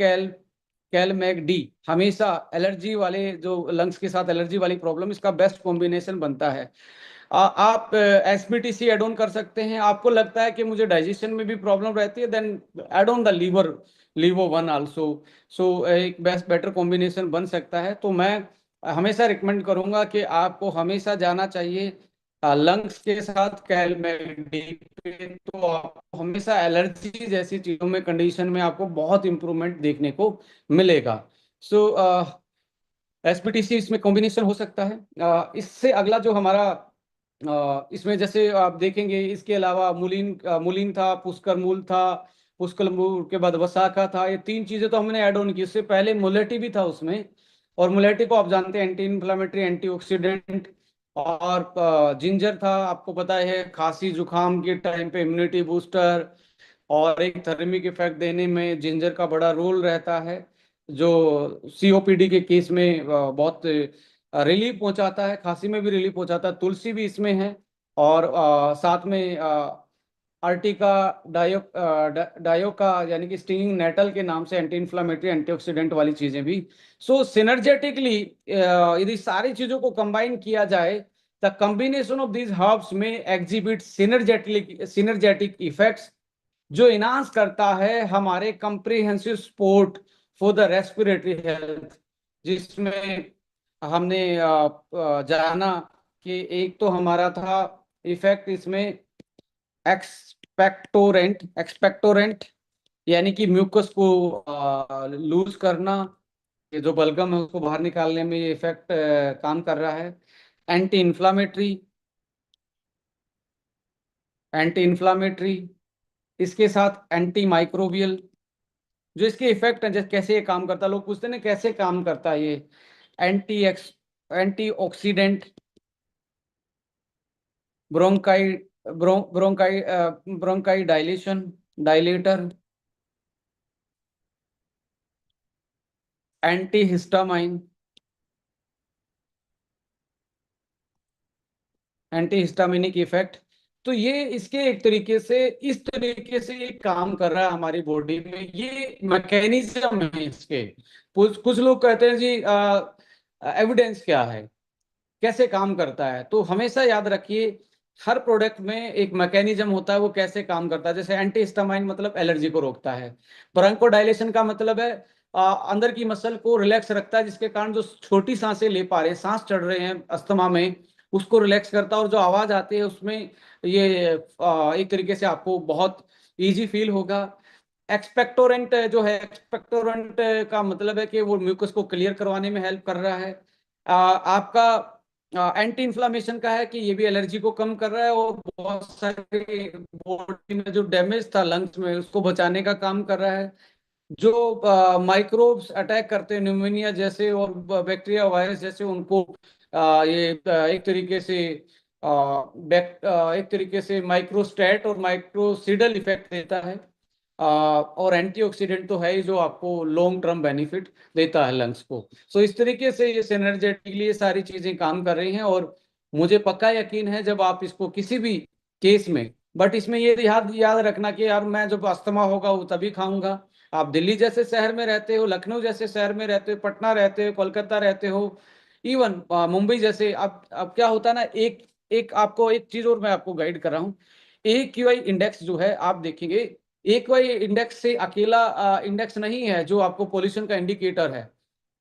कैलमैग डी। हमेशा एलर्जी वाले, जो लंग्स के साथ एलर्जी वाली प्रॉब्लम, इसका बेस्ट कॉम्बिनेशन बनता है। आप एसबीटीसी एड ऑन कर सकते हैं। आपको लगता है कि मुझे डाइजेशन में भी प्रॉब्लम रहती है, then add on the levo one also. एक बेस्ट बेटर कॉम्बिनेशन बन सकता है। तो मैं हमेशा रिकमेंड करूंगा कि आपको हमेशा जाना चाहिए लंग्स के साथ कैलमेडी पे। तो आपको हमेशा एलर्जी जैसी चीजों में, कंडीशन में आपको बहुत इंप्रूवमेंट देखने को मिलेगा। सो एसपीटीसी इसमें कॉम्बिनेशन हो सकता है। इससे अगला जो हमारा इसमें जैसे आप देखेंगे, इसके अलावा मूलिन था, पुष्कर मूल था, पुष्कर मूल के बाद वसाका था। ये तीन चीजें तो हमने ऐड ऑन की। इससे पहले मुलेटी भी था उसमें, और मुलेटी को आप जानते हैं एंटी इन्फ्लामेटरी, एंटीऑक्सीडेंट। और जिंजर था, आपको पता है खांसी जुकाम के टाइम पे इम्यूनिटी बूस्टर, और एक थर्मिक इफेक्ट देने में जिंजर का बड़ा रोल रहता है, जो सीओपीडी के केस में बहुत रिलीफ पहुंचाता है, खांसी में भी रिलीफ पहुंचाता है। तुलसी भी इसमें है, और साथ में अर्टिका, डायोका यानी कि स्टिंगिंग नेटल के नाम से एंटी इन्फ्लामेटरी, एंटीऑक्सीडेंट वाली चीजें भी। सिनर्जेटिकली यदि सारी चीजों को कंबाइन किया जाए, the combination of these herbs में एग्जिबिट सिनर्जेटिक इफेक्ट्स, जो इनहांस करता है हमारे comprehensive support for the respiratory health. जिसमें हमने जाना कि एक तो हमारा था इफेक्ट इसमें एक्सपेक्टोरेंट यानी कि म्यूकस को लूज करना, ये जो बलगम है उसको बाहर निकालने में ये इफेक्ट काम कर रहा है। एंटी इन्फ्लामेटरी, एंटी इन्फ्लामेटरी इसके साथ एंटी माइक्रोबियल, जो इसके इफेक्ट है, जैसे कैसे ये काम करता है, लोग पूछते हैं ना कैसे काम करता है ये। Anti x anti oxidant, bronchi bronchi bronchi dilation, dilator, anti histamine, anti histaminic effect. तो ये इसके एक तरीके से, इस तरीके से ये काम कर रहा है हमारी बॉडी में। ये मैकेनिज्म है इसके। कुछ कुछ लोग कहते हैं जी एविडेंस क्या है, कैसे काम करता है? तो हमेशा याद रखिए, हर प्रोडक्ट में एक मैकेनिज्म होता है, वो कैसे काम करता है। जैसे एंटी हिस्टामाइन मतलब एलर्जी को रोकता है, ब्रोंकोडायलेशन का मतलब है अंदर की मसल को रिलैक्स रखता है, जिसके कारण जो छोटी सांसें ले पा रहे हैं, सांस चढ़ रहे हैं अस्थमा में, उसको रिलैक्स करता है, और जो आवाज आती है उसमें ये एक तरीके से आपको बहुत इजी फील होगा। एक्सपेक्टोरेंट जो है, एक्सपेक्टोरेंट का मतलब है कि वो म्यूकस को क्लियर करवाने में हेल्प कर रहा है। आपका एंटी इन्फ्लामेशन का है कि ये भी एलर्जी को कम कर रहा है, और बहुत सारे बॉडी में जो डैमेज था लंग्स में उसको बचाने का काम कर रहा है। जो माइक्रोब्स अटैक करते हैं न्यूमोनिया जैसे और बैक्टीरिया वायरस जैसे, उनको ये एक तरीके से एक तरीके से माइक्रोस्टैट और माइक्रोसीडल इफेक्ट देता है। और एंटीऑक्सीडेंट तो है ही, जो आपको लॉन्ग टर्म बेनिफिट देता है लंग्स को। सो इस तरीके से ये सिनर्जेटिकली ये सारी चीजें काम कर रही हैं, और मुझे पक्का यकीन है जब आप इसको किसी भी केस में, बट इसमें ये याद याद रखना कि यार मैं जब अस्थमा होगा वो तभी खाऊंगा। आप दिल्ली जैसे शहर में रहते हो, लखनऊ जैसे शहर में रहते हो, पटना रहते हो, कोलकाता रहते हो, इवन मुंबई जैसे। अब क्या होता है ना, एक एक आपको एक चीज और मैं आपको गाइड कर रहा हूँ। AQI इंडेक्स जो है आप देखेंगे, AQI इंडेक्स से अकेला इंडेक्स नहीं है जो आपको पोल्यूशन का इंडिकेटर है।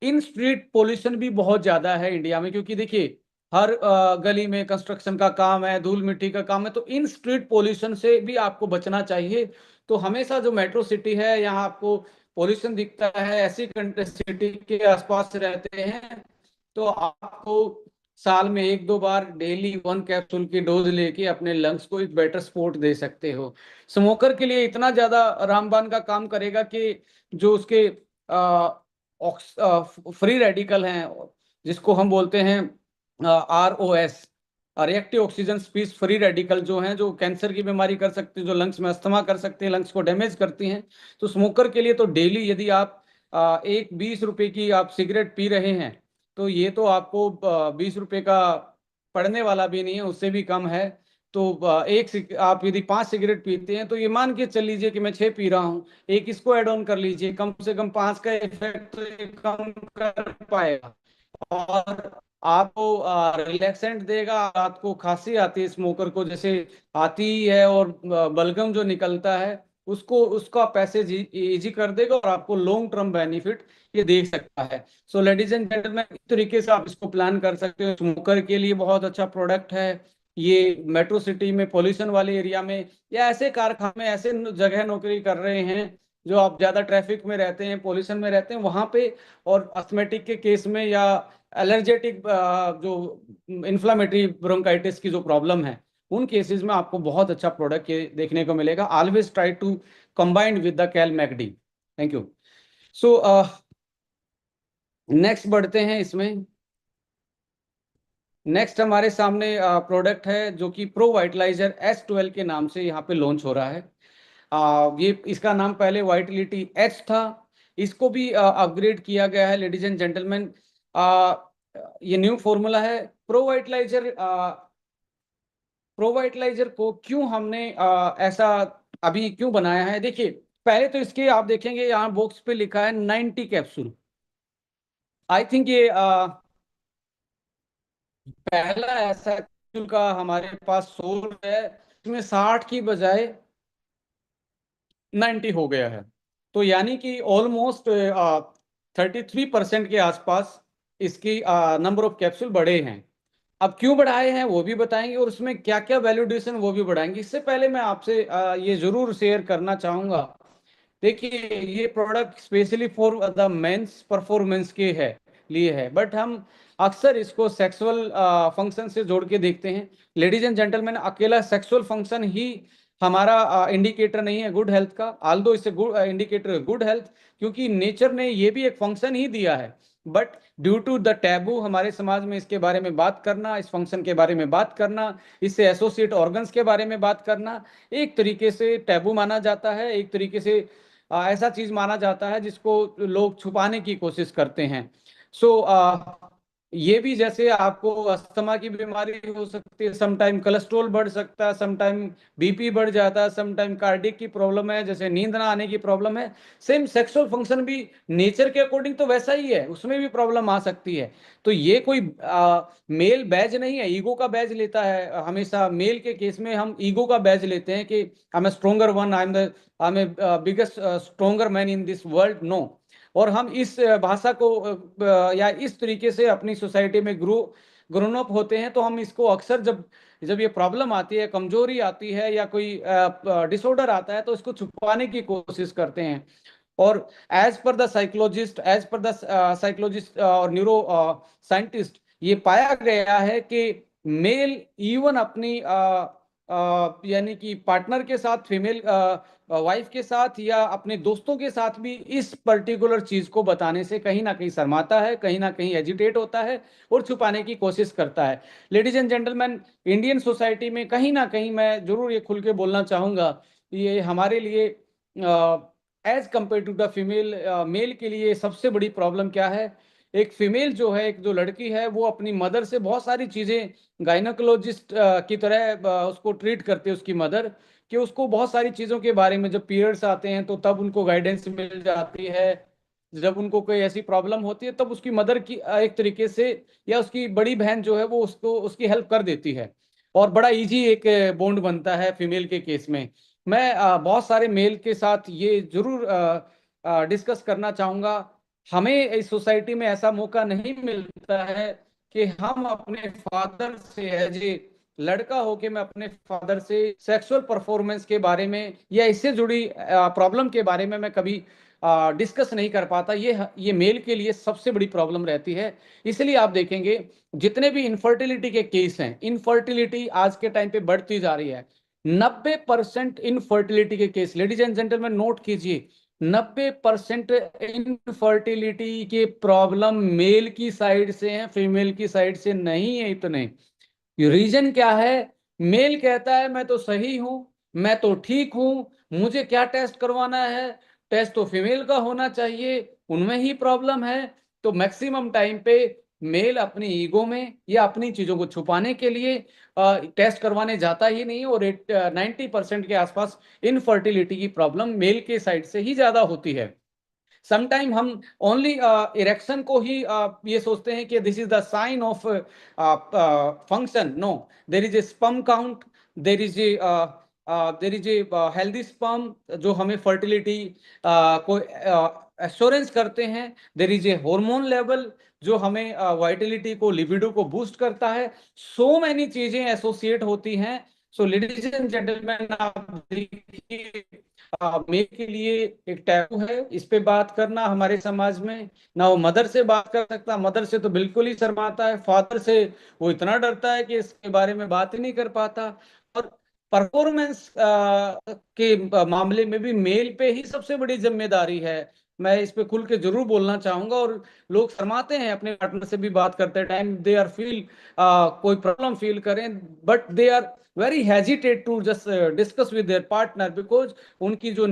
इन स्ट्रीट पोल्यूशन भी बहुत ज्यादा है इंडिया में, क्योंकि देखिए हर गली में कंस्ट्रक्शन का काम है, धूल मिट्टी का काम है, तो इन स्ट्रीट पोल्यूशन से भी आपको बचना चाहिए। तो हमेशा जो मेट्रो सिटी है यहाँ आपको पोल्यूशन दिखता है, ऐसी सिटी के आसपास रहते हैं, तो आपको साल में एक दो बार डेली 1 कैप्सूल की डोज लेके अपने लंग्स को एक बेटर सपोर्ट दे सकते हो। स्मोकर के लिए इतना ज्यादा रामबाण का काम करेगा कि जो उसके फ्री रेडिकल हैं, जिसको हम बोलते हैं ROS, reactive oxygen species free radical, जो हैं जो कैंसर की बीमारी कर सकते हैं, जो लंग्स में अस्थमा कर सकते हैं, लंग्स को डैमेज करती हैं। तो स्मोकर के लिए तो डेली यदि आप एक 20 रुपए की आप सिगरेट पी रहे हैं, तो ये तो आपको 20 रुपए का पड़ने वाला भी नहीं है, उससे भी कम है। तो आप यदि 5 सिगरेट पीते हैं, तो ये मान के चल लीजिए कि मैं 6 पी रहा हूँ, एक इसको ऐड ऑन कर लीजिए, कम से कम 5 का इफेक्ट तो ये कम कर पाएगा। और आपको रिलैक्सेंट देगा। आपको खांसी आती है स्मोकर को, जैसे आती ही है, और बलगम जो निकलता है उसको, उसका पैसेज इजी कर देगा, और आपको लॉन्ग टर्म बेनिफिट ये दे सकता है। सो लेडीज एंड जेंटलमैन, इस तरीके से आप इसको प्लान कर सकते हो। स्मोकर के लिए बहुत अच्छा प्रोडक्ट है ये। मेट्रो सिटी में, पॉल्यूशन वाले एरिया में, या ऐसे कारखाने में, ऐसे जगह नौकरी कर रहे हैं जो आप ज्यादा ट्रैफिक में रहते हैं, पॉल्यूशन में रहते हैं, वहां पे, और अस्थमेटिक के केस में, या एलर्जेटिक जो इन्फ्लामेटरी ब्रोंकाइटिस की जो प्रॉब्लम है, उन केसेस में आपको बहुत अच्छा प्रोडक्ट ये देखने को मिलेगा। Always try to combined with the कैल मैकडी। Thank you. सो नेक्स्ट बढ़ते हैं इसमें। नेक्स्ट हमारे सामने प्रोडक्ट है जो कि प्रो वाइटलाइजर S12 के नाम से यहाँ पे लॉन्च हो रहा है। ये इसका नाम पहले वाइटलिटी H था, इसको भी अपग्रेड किया गया है लेडीज एंड जेंटलमैन। ये न्यू फॉर्मूला है। प्रोवाइटलाइजर को क्यों हमने ऐसा अभी क्यों बनाया है, देखिए पहले तो इसके आप देखेंगे यहाँ बॉक्स पे लिखा है 90 कैप्सूल। आई थिंक ये पहला ऐसा कैप्सूल का हमारे पास सोल है, इसमें 60 की बजाय 90 हो गया है। तो यानी कि ऑलमोस्ट 33% के आसपास इसकी नंबर ऑफ कैप्सूल बढ़े हैं। अब क्यों बढ़ाए हैं वो भी बताएंगे, और उसमें क्या क्या वैल्यूडेशन वो भी बढ़ाएंगे। इससे पहले मैं आपसे ये जरूर शेयर करना चाहूंगा। देखिए ये product specially for the mens performance के है लिए है, बट हम अक्सर इसको सेक्सुअल फंक्शन से जोड़ के देखते हैं। लेडीज एंड जेंटलमैन, अकेला सेक्सुअल फंक्शन ही हमारा इंडिकेटर नहीं है गुड हेल्थ का, आल्दो इससे गुड इंडिकेटर गुड हेल्थ, क्योंकि नेचर ने ये भी एक फंक्शन ही दिया है। But due to the taboo हमारे समाज में इसके बारे में बात करना, इस फंक्शन के बारे में बात करना, इससे एसोसिएट ऑर्गन्स के बारे में बात करना, एक तरीके से टैबू माना जाता है। एक तरीके से ऐसा चीज माना जाता है जिसको लोग छुपाने की कोशिश करते हैं। सो ये भी, जैसे आपको अस्थमा की बीमारी हो सकती है, समटाइम कोलेस्ट्रॉल बढ़ सकता है, समटाइम BP बढ़ जाता है, समटाइम कार्डियक की प्रॉब्लम है, जैसे नींद ना आने की प्रॉब्लम है। सेम सेक्सुअल फंक्शन भी नेचर के अकॉर्डिंग तो वैसा ही है, उसमें भी प्रॉब्लम आ सकती है। तो ये कोई मेल बैज नहीं है, ईगो का बैज लेता है। हमेशा मेल के केस में हम ईगो का बैज लेते हैं कि I am a stronger one, I am a biggest stronger man in this world. No. और हम इस भाषा को या इस तरीके से अपनी सोसाइटी में ग्रो ग्रोन अप होते हैं तो हम इसको अक्सर जब जब ये प्रॉब्लम आती है, कमजोरी आती है या कोई डिसऑर्डर आता है, तो इसको छुपाने की कोशिश करते हैं। और एज पर द साइकोलॉजिस्ट और न्यूरो साइंटिस्ट, ये पाया गया है कि मेल इवन अपनी यानी कि पार्टनर के साथ, फीमेल वाइफ के साथ या अपने दोस्तों के साथ भी इस पर्टिकुलर चीज को बताने से कहीं ना कहीं शर्माता है, कहीं ना कहीं एजिटेट होता है और छुपाने की कोशिश करता है। Ladies and gentleman, Indian society में कहीं ना कहीं, मैं जरूर ये खुल के बोलना चाहूंगा, ये हमारे लिए as compare to the female, male के लिए सबसे बड़ी प्रॉब्लम क्या है। एक फीमेल जो है, एक जो लड़की है, वो अपनी मदर से बहुत सारी चीजें, गायनोकोलॉजिस्ट की तरह उसको ट्रीट करते हैं, उसकी मदर, कि उसको बहुत सारी चीजों के बारे में, जब पीरियड्स आते हैं तो तब उनको गाइडेंस मिल जाती है, जब उनको कोई ऐसी प्रॉब्लम होती है तब उसकी मदर की एक तरीके से, या उसकी बड़ी बहन जो है वो उसको उसकी हेल्प कर देती है, और बड़ा इजी एक बॉन्ड बनता है फीमेल के केस में। मैं बहुत सारे मेल के साथ ये जरूर डिस्कस करना चाहूंगा, हमें इस सोसाइटी में ऐसा मौका नहीं मिलता है कि हम अपने फादर से, एज ए लड़का होके मैं अपने फादर से सेक्सुअल परफॉर्मेंस के बारे में या इससे जुड़ी प्रॉब्लम के बारे में मैं कभी डिस्कस नहीं कर पाता। ये मेल के लिए सबसे बड़ी प्रॉब्लम रहती है। इसलिए आप देखेंगे जितने भी इनफर्टिलिटी के केस हैं, इनफर्टिलिटी आज के टाइम पे बढ़ती जा रही है। 90% इनफर्टिलिटी के case, ladies and gentleman note कीजिए, 90% इनफर्टिलिटी के प्रॉब्लम मेल की साइड से हैं, फीमेल की साइड से नहीं है इतने। रीजन क्या है? मेल कहता है मैं तो सही हूं, मैं तो ठीक हूं, मुझे क्या टेस्ट करवाना है, टेस्ट तो फीमेल का होना चाहिए, उनमें ही प्रॉब्लम है। तो मैक्सिमम टाइम पे मेल अपनी ईगो में या अपनी चीजों को छुपाने के लिए टेस्ट करवाने जाता ही नहीं, और 90% के आसपास इनफर्टिलिटी की प्रॉब्लम मेल के साइड से ही ज्यादा होती है। समटाइम हम ओनली इरेक्शन को ही ये सोचते हैं कि this is the sign of function. No, there is a sperm count, there is a there is a healthy sperm जो हमें फर्टिलिटी को एश्योरेंस करते हैं। There is a hormone level जो हमें वाइटलिटी को, लिबिडो को बूस्ट करता है। सो मैनी चीजें एसोसिएट होती हैं। सो लेडीज एंड जेंटलमैन, आप देखिए, मेल के लिए एक टैबू है इस पे बात करना हमारे समाज में। ना वो मदर से बात कर सकता, मदर से तो बिल्कुल ही शर्माता है, फादर से वो इतना डरता है कि इसके बारे में बात ही नहीं कर पाता। और परफॉर्मेंस के मामले में भी मेल पे ही सबसे बड़ी जिम्मेदारी है। मैं इस पे खुल के जरूर बोलना चाहूंगा। और लोग शर्माते हैं अपने पार्टनर से भी बात करते टाइम, दे आर फील कोई प्रॉब्लम फील करें, but they are very hesitate to just discuss with their partner, because उनकी जो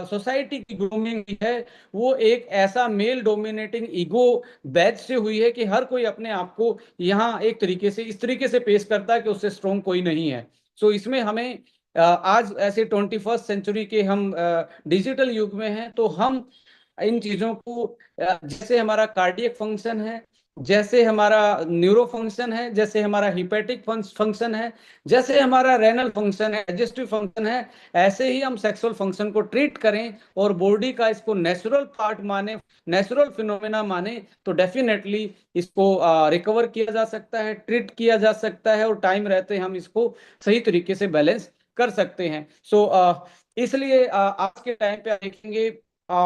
सोसाइटी की ग्रूमिंग है वो एक ऐसा मेल डोमिनेटिंग ईगो बैच से हुई है कि हर कोई अपने आप को यहाँ एक तरीके से, इस तरीके से पेश करता है कि उससे स्ट्रोंग कोई नहीं है। सो इसमें हमें आज ऐसे 21st सेंचुरी के हम डिजिटल युग में हैं, तो हम इन चीजों को जैसे हमारा कार्डियक फंक्शन है, जैसे हमारा न्यूरो फंक्शन है, जैसे हमारा हिपेटिक फंक्शन है, जैसे हमारा रेनल फंक्शन है, डाइजेस्टिव फंक्शन है, ऐसे ही हम सेक्सुअल फंक्शन को ट्रीट करें और बॉडी का इसको नेचुरल पार्ट माने, नेचुरल फिनोमेना माने, तो डेफिनेटली इसको रिकवर किया जा सकता है, ट्रीट किया जा सकता है, और टाइम रहते हम इसको सही तरीके से बैलेंस कर सकते हैं। सो इसलिए आज के टाइम पे आप देखेंगे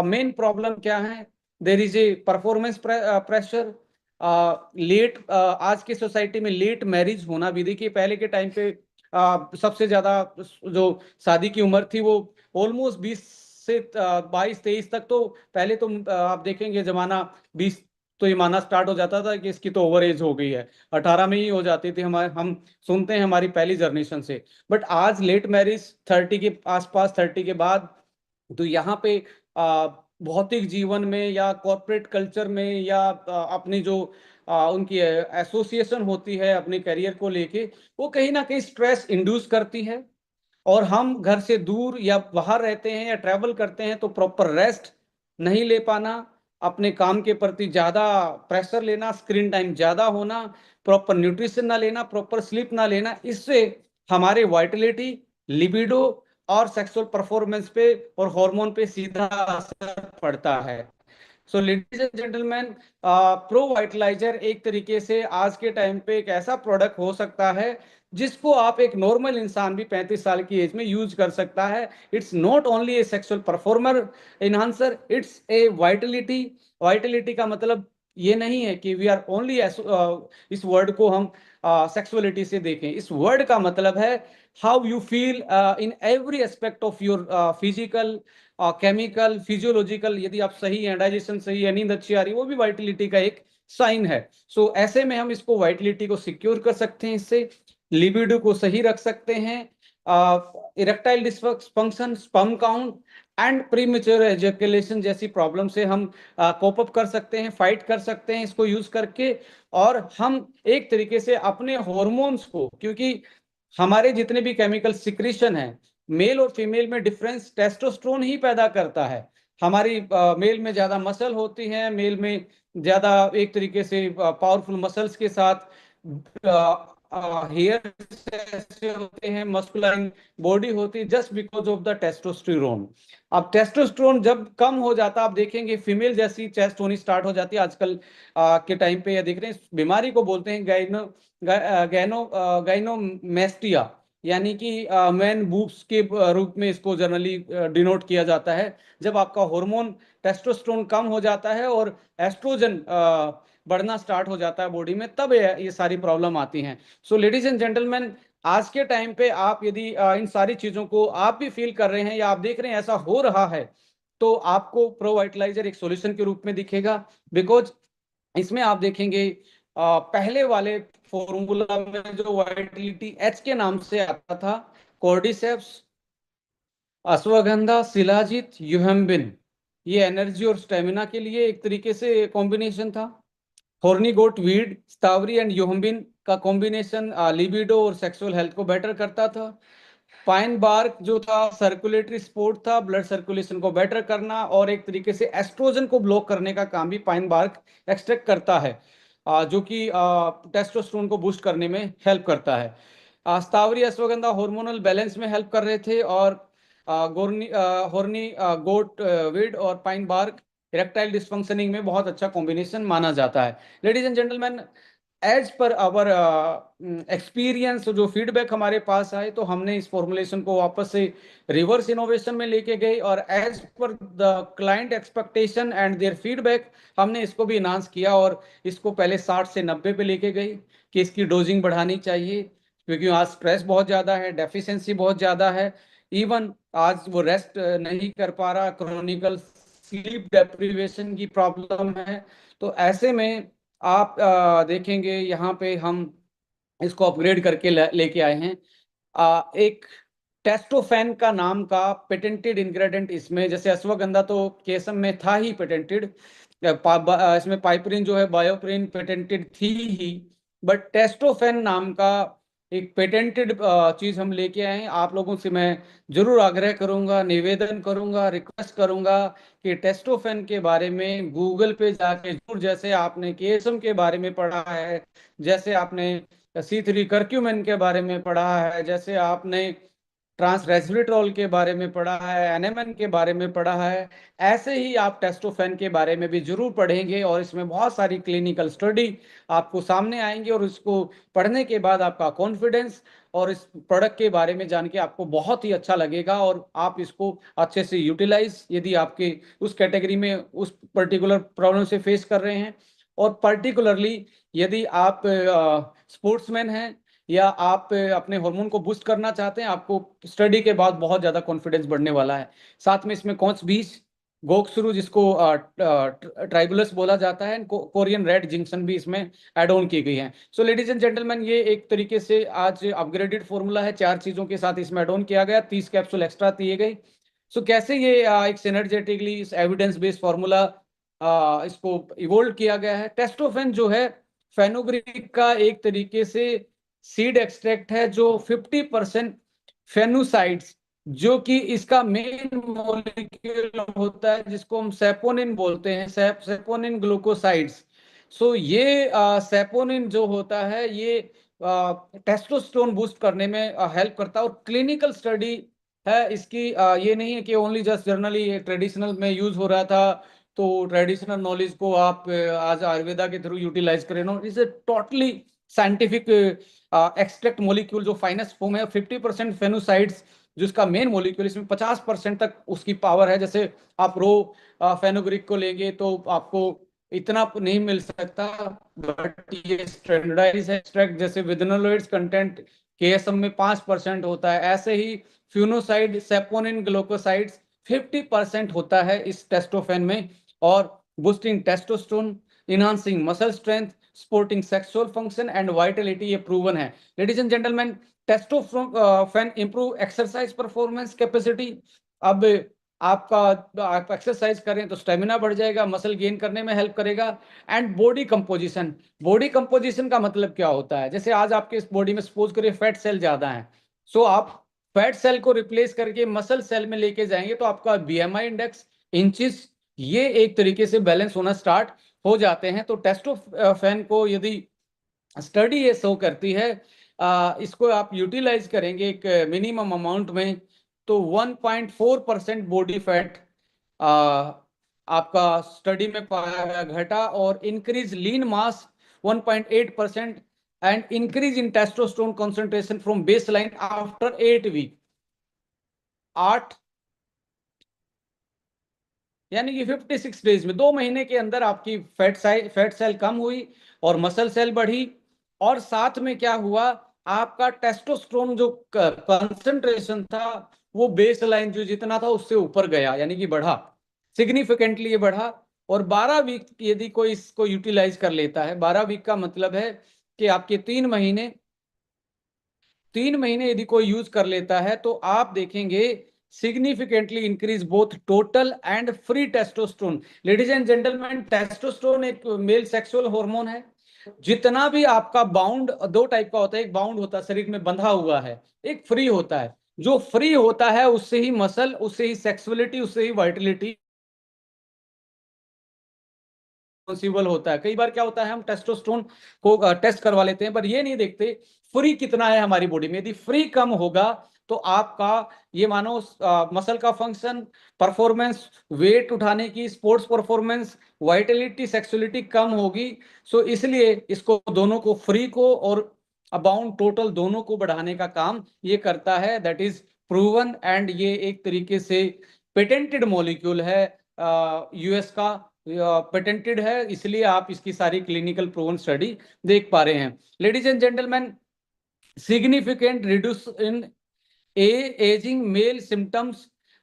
मेन प्रॉब्लम क्या है। There is a performance pressure, let, आज की सोसाइटी में लेट मैरिज होना भी, देखिए पहले के टाइम पे सबसे ज्यादा जो शादी की उम्र थी वो ऑलमोस्ट 20 से 22 23 तक। तो पहले तो आप देखेंगे जमाना 20 तो ये माना स्टार्ट हो जाता था कि इसकी तो ओवर एज हो गई है, 18 में ही हो जाती थी। हमारे हम सुनते हैं हमारी पहली जनरेशन से। बट आज लेट मैरिज 30 के आसपास, 30 के बाद। तो यहाँ पे भौतिक जीवन में या कॉर्पोरेट कल्चर में या अपनी जो उनकी एसोसिएशन होती है अपने करियर को लेके, वो कहीं ना कहीं स्ट्रेस इंड्यूस करती है। और हम घर से दूर या बाहर रहते हैं या ट्रैवल करते हैं तो प्रॉपर रेस्ट नहीं ले पाना, अपने काम के प्रति ज्यादा प्रेशर लेना, स्क्रीन टाइम ज्यादा होना, प्रॉपर न्यूट्रिशन ना लेना, प्रॉपर स्लीप ना लेना, इससे हमारे वाइटलिटी, लिबिडो और सेक्सुअल परफॉर्मेंस पे और हार्मोन पे सीधा असर पड़ता है। So ladies and gentleman, pro vitaliser एक तरीके से आज के टाइम पे एक ऐसा प्रोडक्ट हो सकता है जिसको आप एक नॉर्मल इंसान भी 35 साल की एज में यूज कर सकता है। It's not only a sexual performer enhancer, it's a vitality. Vitality का मतलब ये नहीं है कि वी आर ओनली, इस वर्ड को हम सेक्सुअलिटी से देखें। इस वर्ड का मतलब है how you feel in every aspect of your physical, chemical, physiological. यदि आप सही हैं, डाइजेशन सही है, नींद अच्छी आ रही है, वो भी वाइटलिटी का एक साइन है। सो ऐसे में हम इसको वाइटलिटी को सिक्योर कर सकते हैं, इससे लिबिडो को सही रख सकते हैं, erectile dysfunction, sperm count and premature ejaculation जैसी प्रॉब्लम से हम कोप अप कर सकते हैं, फाइट कर सकते हैं इसको यूज करके। और हम एक तरीके से अपने हॉर्मोन्स को, क्योंकि हमारे जितने भी केमिकल सिक्रीशन है, मेल और फीमेल में डिफरेंस टेस्टोस्टेरोन ही पैदा करता है। हमारी मेल में ज्यादा मसल होती है, मेल में ज्यादा एक तरीके से पावरफुल मसल्स के साथ हेयर ऐसे होते हैं, मस्कुलाइन बॉडी होती है, just because of the testosterone. अब टेस्टोस्टेरोन जब कम हो जाता है, आप देखेंगे फीमेल जैसी चेस्ट होनी स्टार्ट हो जाती है आजकल के टाइम पे। या देख रहे हैं, इस बीमारी को बोलते हैं गाइनोमेस्टिया, यानी कि मैन बूब्स के रूप में इसको जनरली डिनोट किया जाता है। जब आपका हार्मोन टेस्टोस्टेरोन कम हो जाता है और एस्ट्रोजन बढ़ना स्टार्ट हो जाता है बॉडी में, तब ये सारी प्रॉब्लम आती हैं। सो लेडीज एंड जेंटलमैन, आज के टाइम पे आप यदि इन सारी चीजों को आप भी फील कर रहे हैं या आप देख रहे हैं ऐसा हो रहा है, तो आपको प्रो वाइटलाइजर एक सॉल्यूशन के रूप में दिखेगा। बिकॉज इसमें आप देखेंगे पहले वाले फॉर्मूला में जो वाइटलिटी एच के नाम से आता था, कॉर्डिसेप्स, अश्वगंधा, शिलाजीत, यूहेम्बिन, ये एनर्जी और स्टेमिना के लिए एक तरीके से कॉम्बिनेशन था। Horny goat weed, strawberry and यूहम्बिन का कॉम्बिनेशन लिबिडो और सेक्सुअल हेल्थ को बेटर करता था। पाइन बार्क जो था सर्कुलेटरी सपोर्ट था, ब्लड सर्कुलेशन को बेटर करना और एक तरीके से एस्ट्रोजन को ब्लॉक करने का काम भी पाइन बार्क एक्सट्रैक्ट करता है, जो कि टेस्टोस्टेरोन को बूस्ट करने में हेल्प करता है। स्टावरी, अश्वगंधा हार्मोनल बैलेंस में हेल्प कर रहे थे, और हॉर्नी गोट वीड और पाइन बार्क इरेक्टाइल डिस्फंक्शनिंग में बहुत अच्छा कॉम्बिनेशन माना जाता है। Ladies and gentleman, as per our experience, जो फीडबैक हमारे पास आए, तो हमने इस फॉर्मुलेशन को वापस से रिवर्स इनोवेशन में लेके गए, और as per the client expectation and their feedback हमने इसको भी इनहांस किया, और इसको पहले 60 से 90 पे लेके गए कि इसकी डोजिंग बढ़ानी चाहिए, क्योंकि आज स्ट्रेस बहुत ज़्यादा है, डेफिशिएंसी बहुत ज़्यादा है। इवन आज वो रेस्ट नहीं कर पा रहा, क्रोनिकल स्लीप डेप्रिवेशन की प्रॉब्लम है। तो ऐसे में आप देखेंगे यहाँ पे हम इसको अपग्रेड करके लेके आए हैं। एक टेस्टोफेन का नाम का पेटेंटेड इंग्रेडिएंट इसमें, जैसे अश्वगंधा तो केसम में था ही पेटेंटेड, इसमें पाइपरिन जो है, बायोप्रिन पेटेंटेड थी ही, बट टेस्टोफेन नाम का एक पेटेंटेड चीज हम लेके आए हैं। आप लोगों से मैं जरूर आग्रह करूंगा, निवेदन करूंगा, रिक्वेस्ट करूंगा कि टेस्टोफेन के बारे में गूगल पे जाके जरूर, जैसे आपने केसम के बारे में पढ़ा है, जैसे आपने C3 कर्क्यूमिन के बारे में पढ़ा है, जैसे आपने ट्रांस रेस्वेट्रॉल के बारे में पढ़ा है, एनएमएन के बारे में पढ़ा है, ऐसे ही आप टेस्टोफेन के बारे में भी जरूर पढ़ेंगे। और इसमें बहुत सारी क्लिनिकल स्टडी आपको सामने आएंगी, और इसको पढ़ने के बाद आपका कॉन्फिडेंस और इस प्रोडक्ट के बारे में जान के आपको बहुत ही अच्छा लगेगा, और आप इसको अच्छे से यूटिलाइज, यदि आपके उस कैटेगरी में उस पर्टिकुलर प्रॉब्लम से फेस कर रहे हैं, और पर्टिकुलरली यदि आप स्पोर्ट्समैन हैं या आप अपने हार्मोन को बूस्ट करना चाहते हैं, आपको स्टडी के बाद बहुत ज्यादा कॉन्फिडेंस बढ़ने वाला है। साथ में इसमें कौच बीज, गोक्सरू जिसको ट्राइबुलस बोला जाता है, कोरियन रेड जिंक्शन भी इसमें एड ऑन की गई है। सो लेडीज एंड जेंटलमैन, ये एक तरीके से आज अपग्रेडेड फॉर्मूला है, 4 चीजों के साथ इसमें एड ऑन किया गया, 30 कैप्सूल एक्स्ट्रा दिए गए। सो कैसे ये एक सिनर्जेटिकली इस एविडेंस बेस्ड फॉर्मूला इसको इवोल्व किया गया है। टेस्टोफेन जो है फेनुग्रीक का एक तरीके से सीड एक्सट्रैक्ट है, जो 50% फेनुसाइड्स, जो कि इसका मेन मॉलिक्यूल होता है, जिसको हम सेपोनिन बोलते हैं, सेपोनिन ग्लूकोसाइड्स। सो ये सेपोनिन जो होता है, ये टेस्टोस्टेरोन बूस्ट करने में हेल्प करता है, और क्लिनिकल स्टडी है इसकी। ये नहीं है कि ओनली जस्ट जर्नली ट्रेडिशनल में यूज हो रहा था तो ट्रेडिशनल नॉलेज को आप आज आयुर्वेदा के थ्रू यूटिलाइज करें no, is a totally scientific extract molecule जो फाइनेस्ट फॉर्म है। 50% फेनोसाइड्स जिसका मेन मॉलिक्यूल, इसमें 50% तक उसकी पावर है। जैसे आप रो फेनोग्रिक को लेंगे तो आपको इतना नहीं मिल सकता, बट ये स्टैंडर्डाइज है एक्सट्रैक्ट। जैसे विदनोलोइड्स कंटेंट केएसएम में 5% होता है, ऐसे ही फ्यूनोसाइड सेपोनिन ग्लूकोसाइड्स 50% होता है इस टेस्टोफेन में। और boosting testosterone, enhancing muscle strength, supporting sexual function and vitality, ये प्रूवन है। Ladies and gentleman, Testofen improve exercise performance capacity. अब आपका आप एक्सरसाइज करें तो स्टेमिना बढ़ जाएगा, मसल गेन करने में हेल्प करेगा। And body composition, body composition का मतलब क्या होता है? जैसे आज आपके इस बॉडी में सपोज करिए फैट सेल ज्यादा है, सो आप फैट सेल को रिप्लेस करके मसल सेल में लेके जाएंगे तो आपका बीएमआई इंडेक्स, इंचिस, ये एक तरीके से बैलेंस होना स्टार्ट हो जाते हैं। तो टेस्टोफेन को यदि स्टडी ये शो करती है, इसको आप यूटिलाइज करेंगे एक मिनिमम अमाउंट में, तो 1.4% बॉडी फैट आपका स्टडी में पाया गया घटा, और increase lean mass 1.8%, and increase in testosterone concentration from base line after 8 week. 8 यानी कि 56 डेज में, 2 महीने के अंदर आपकी फैट सेल कम हुई और मसल सेल बढ़ी। और साथ में क्या हुआ, आपका टेस्टोस्टेरोन जो कंसंट्रेशन था वो बेस लाइन जो जितना था उससे ऊपर गया, यानी कि बढ़ा, सिग्निफिकेंटली ये बढ़ा। और 12 वीक यदि कोई इसको यूटिलाइज कर लेता है, 12 वीक का मतलब है कि आपके 3 महीने यदि कोई यूज कर लेता है तो आप देखेंगे significantly increase both total and free testosterone. Ladies and gentleman, testosterone एक मेल सेक्सुअल हार्मोन है। जितना भी आपका बाउंड, दो टाइप का होता है, एक बाउंड होता है शरीर में बंधा हुआ है, एक फ्री होता है। जो फ्री होता है उससे ही मसल, उससे ही सेक्सुअलिटी, उससे ही वाइटलिटी पॉसिबल होता है। कई बार क्या होता है, हम टेस्टोस्टेरोन को टेस्ट करवा लेते हैं पर ये नहीं देखते फ्री कितना है हमारी बॉडी में। यदि फ्री कम होगा तो आपका ये मानो मसल का फंक्शन, परफॉर्मेंस, वेट उठाने की, स्पोर्ट्स परफॉर्मेंस, वाइटलिटी, सेक्सुअलिटी कम होगी। सो इसलिए इसको दोनों को, फ्री को और अबाउंड टोटल दोनों को बढ़ाने का काम ये करता है। दैट इज प्रूवन, एंड ये एक तरीके से पेटेंटेड मॉलिक्यूल है, यूएस का पेटेंटेड है, इसलिए आप इसकी सारी क्लिनिकल प्रूवन स्टडी देख पा रहे हैं। Ladies and gentleman, significant reduce in ageing male symptoms,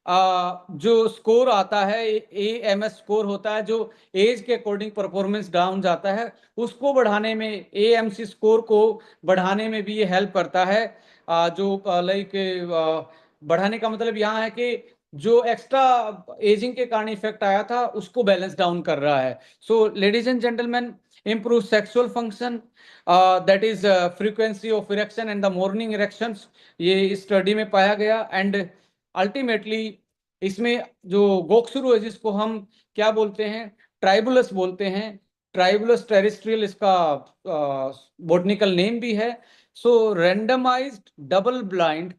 जो स्कोर आता है, एएमएस स्कोर होता है जो एज के अकॉर्डिंग परफॉर्मेंस डाउन जाता है, उसको बढ़ाने में, एएमसी स्कोर को बढ़ाने में भी ये हेल्प करता है। जो लाइक बढ़ाने का मतलब यहाँ है कि जो एक्स्ट्रा एजिंग के कारण इफेक्ट आया था उसको बैलेंस डाउन कर रहा है। So ladies and gentleman, improve sexual function, that is frequency of erection and the morning erections, ये इस स्टडी में पाया गया। एंड अल्टीमेटली इसमें जो गोक्सरू है, जिसको हम क्या बोलते हैं, ट्राइबुलस बोलते हैं, ट्राइबुलस टेरिस्ट्रियल इसका बॉटनिकल नेम भी है। So randomized double blind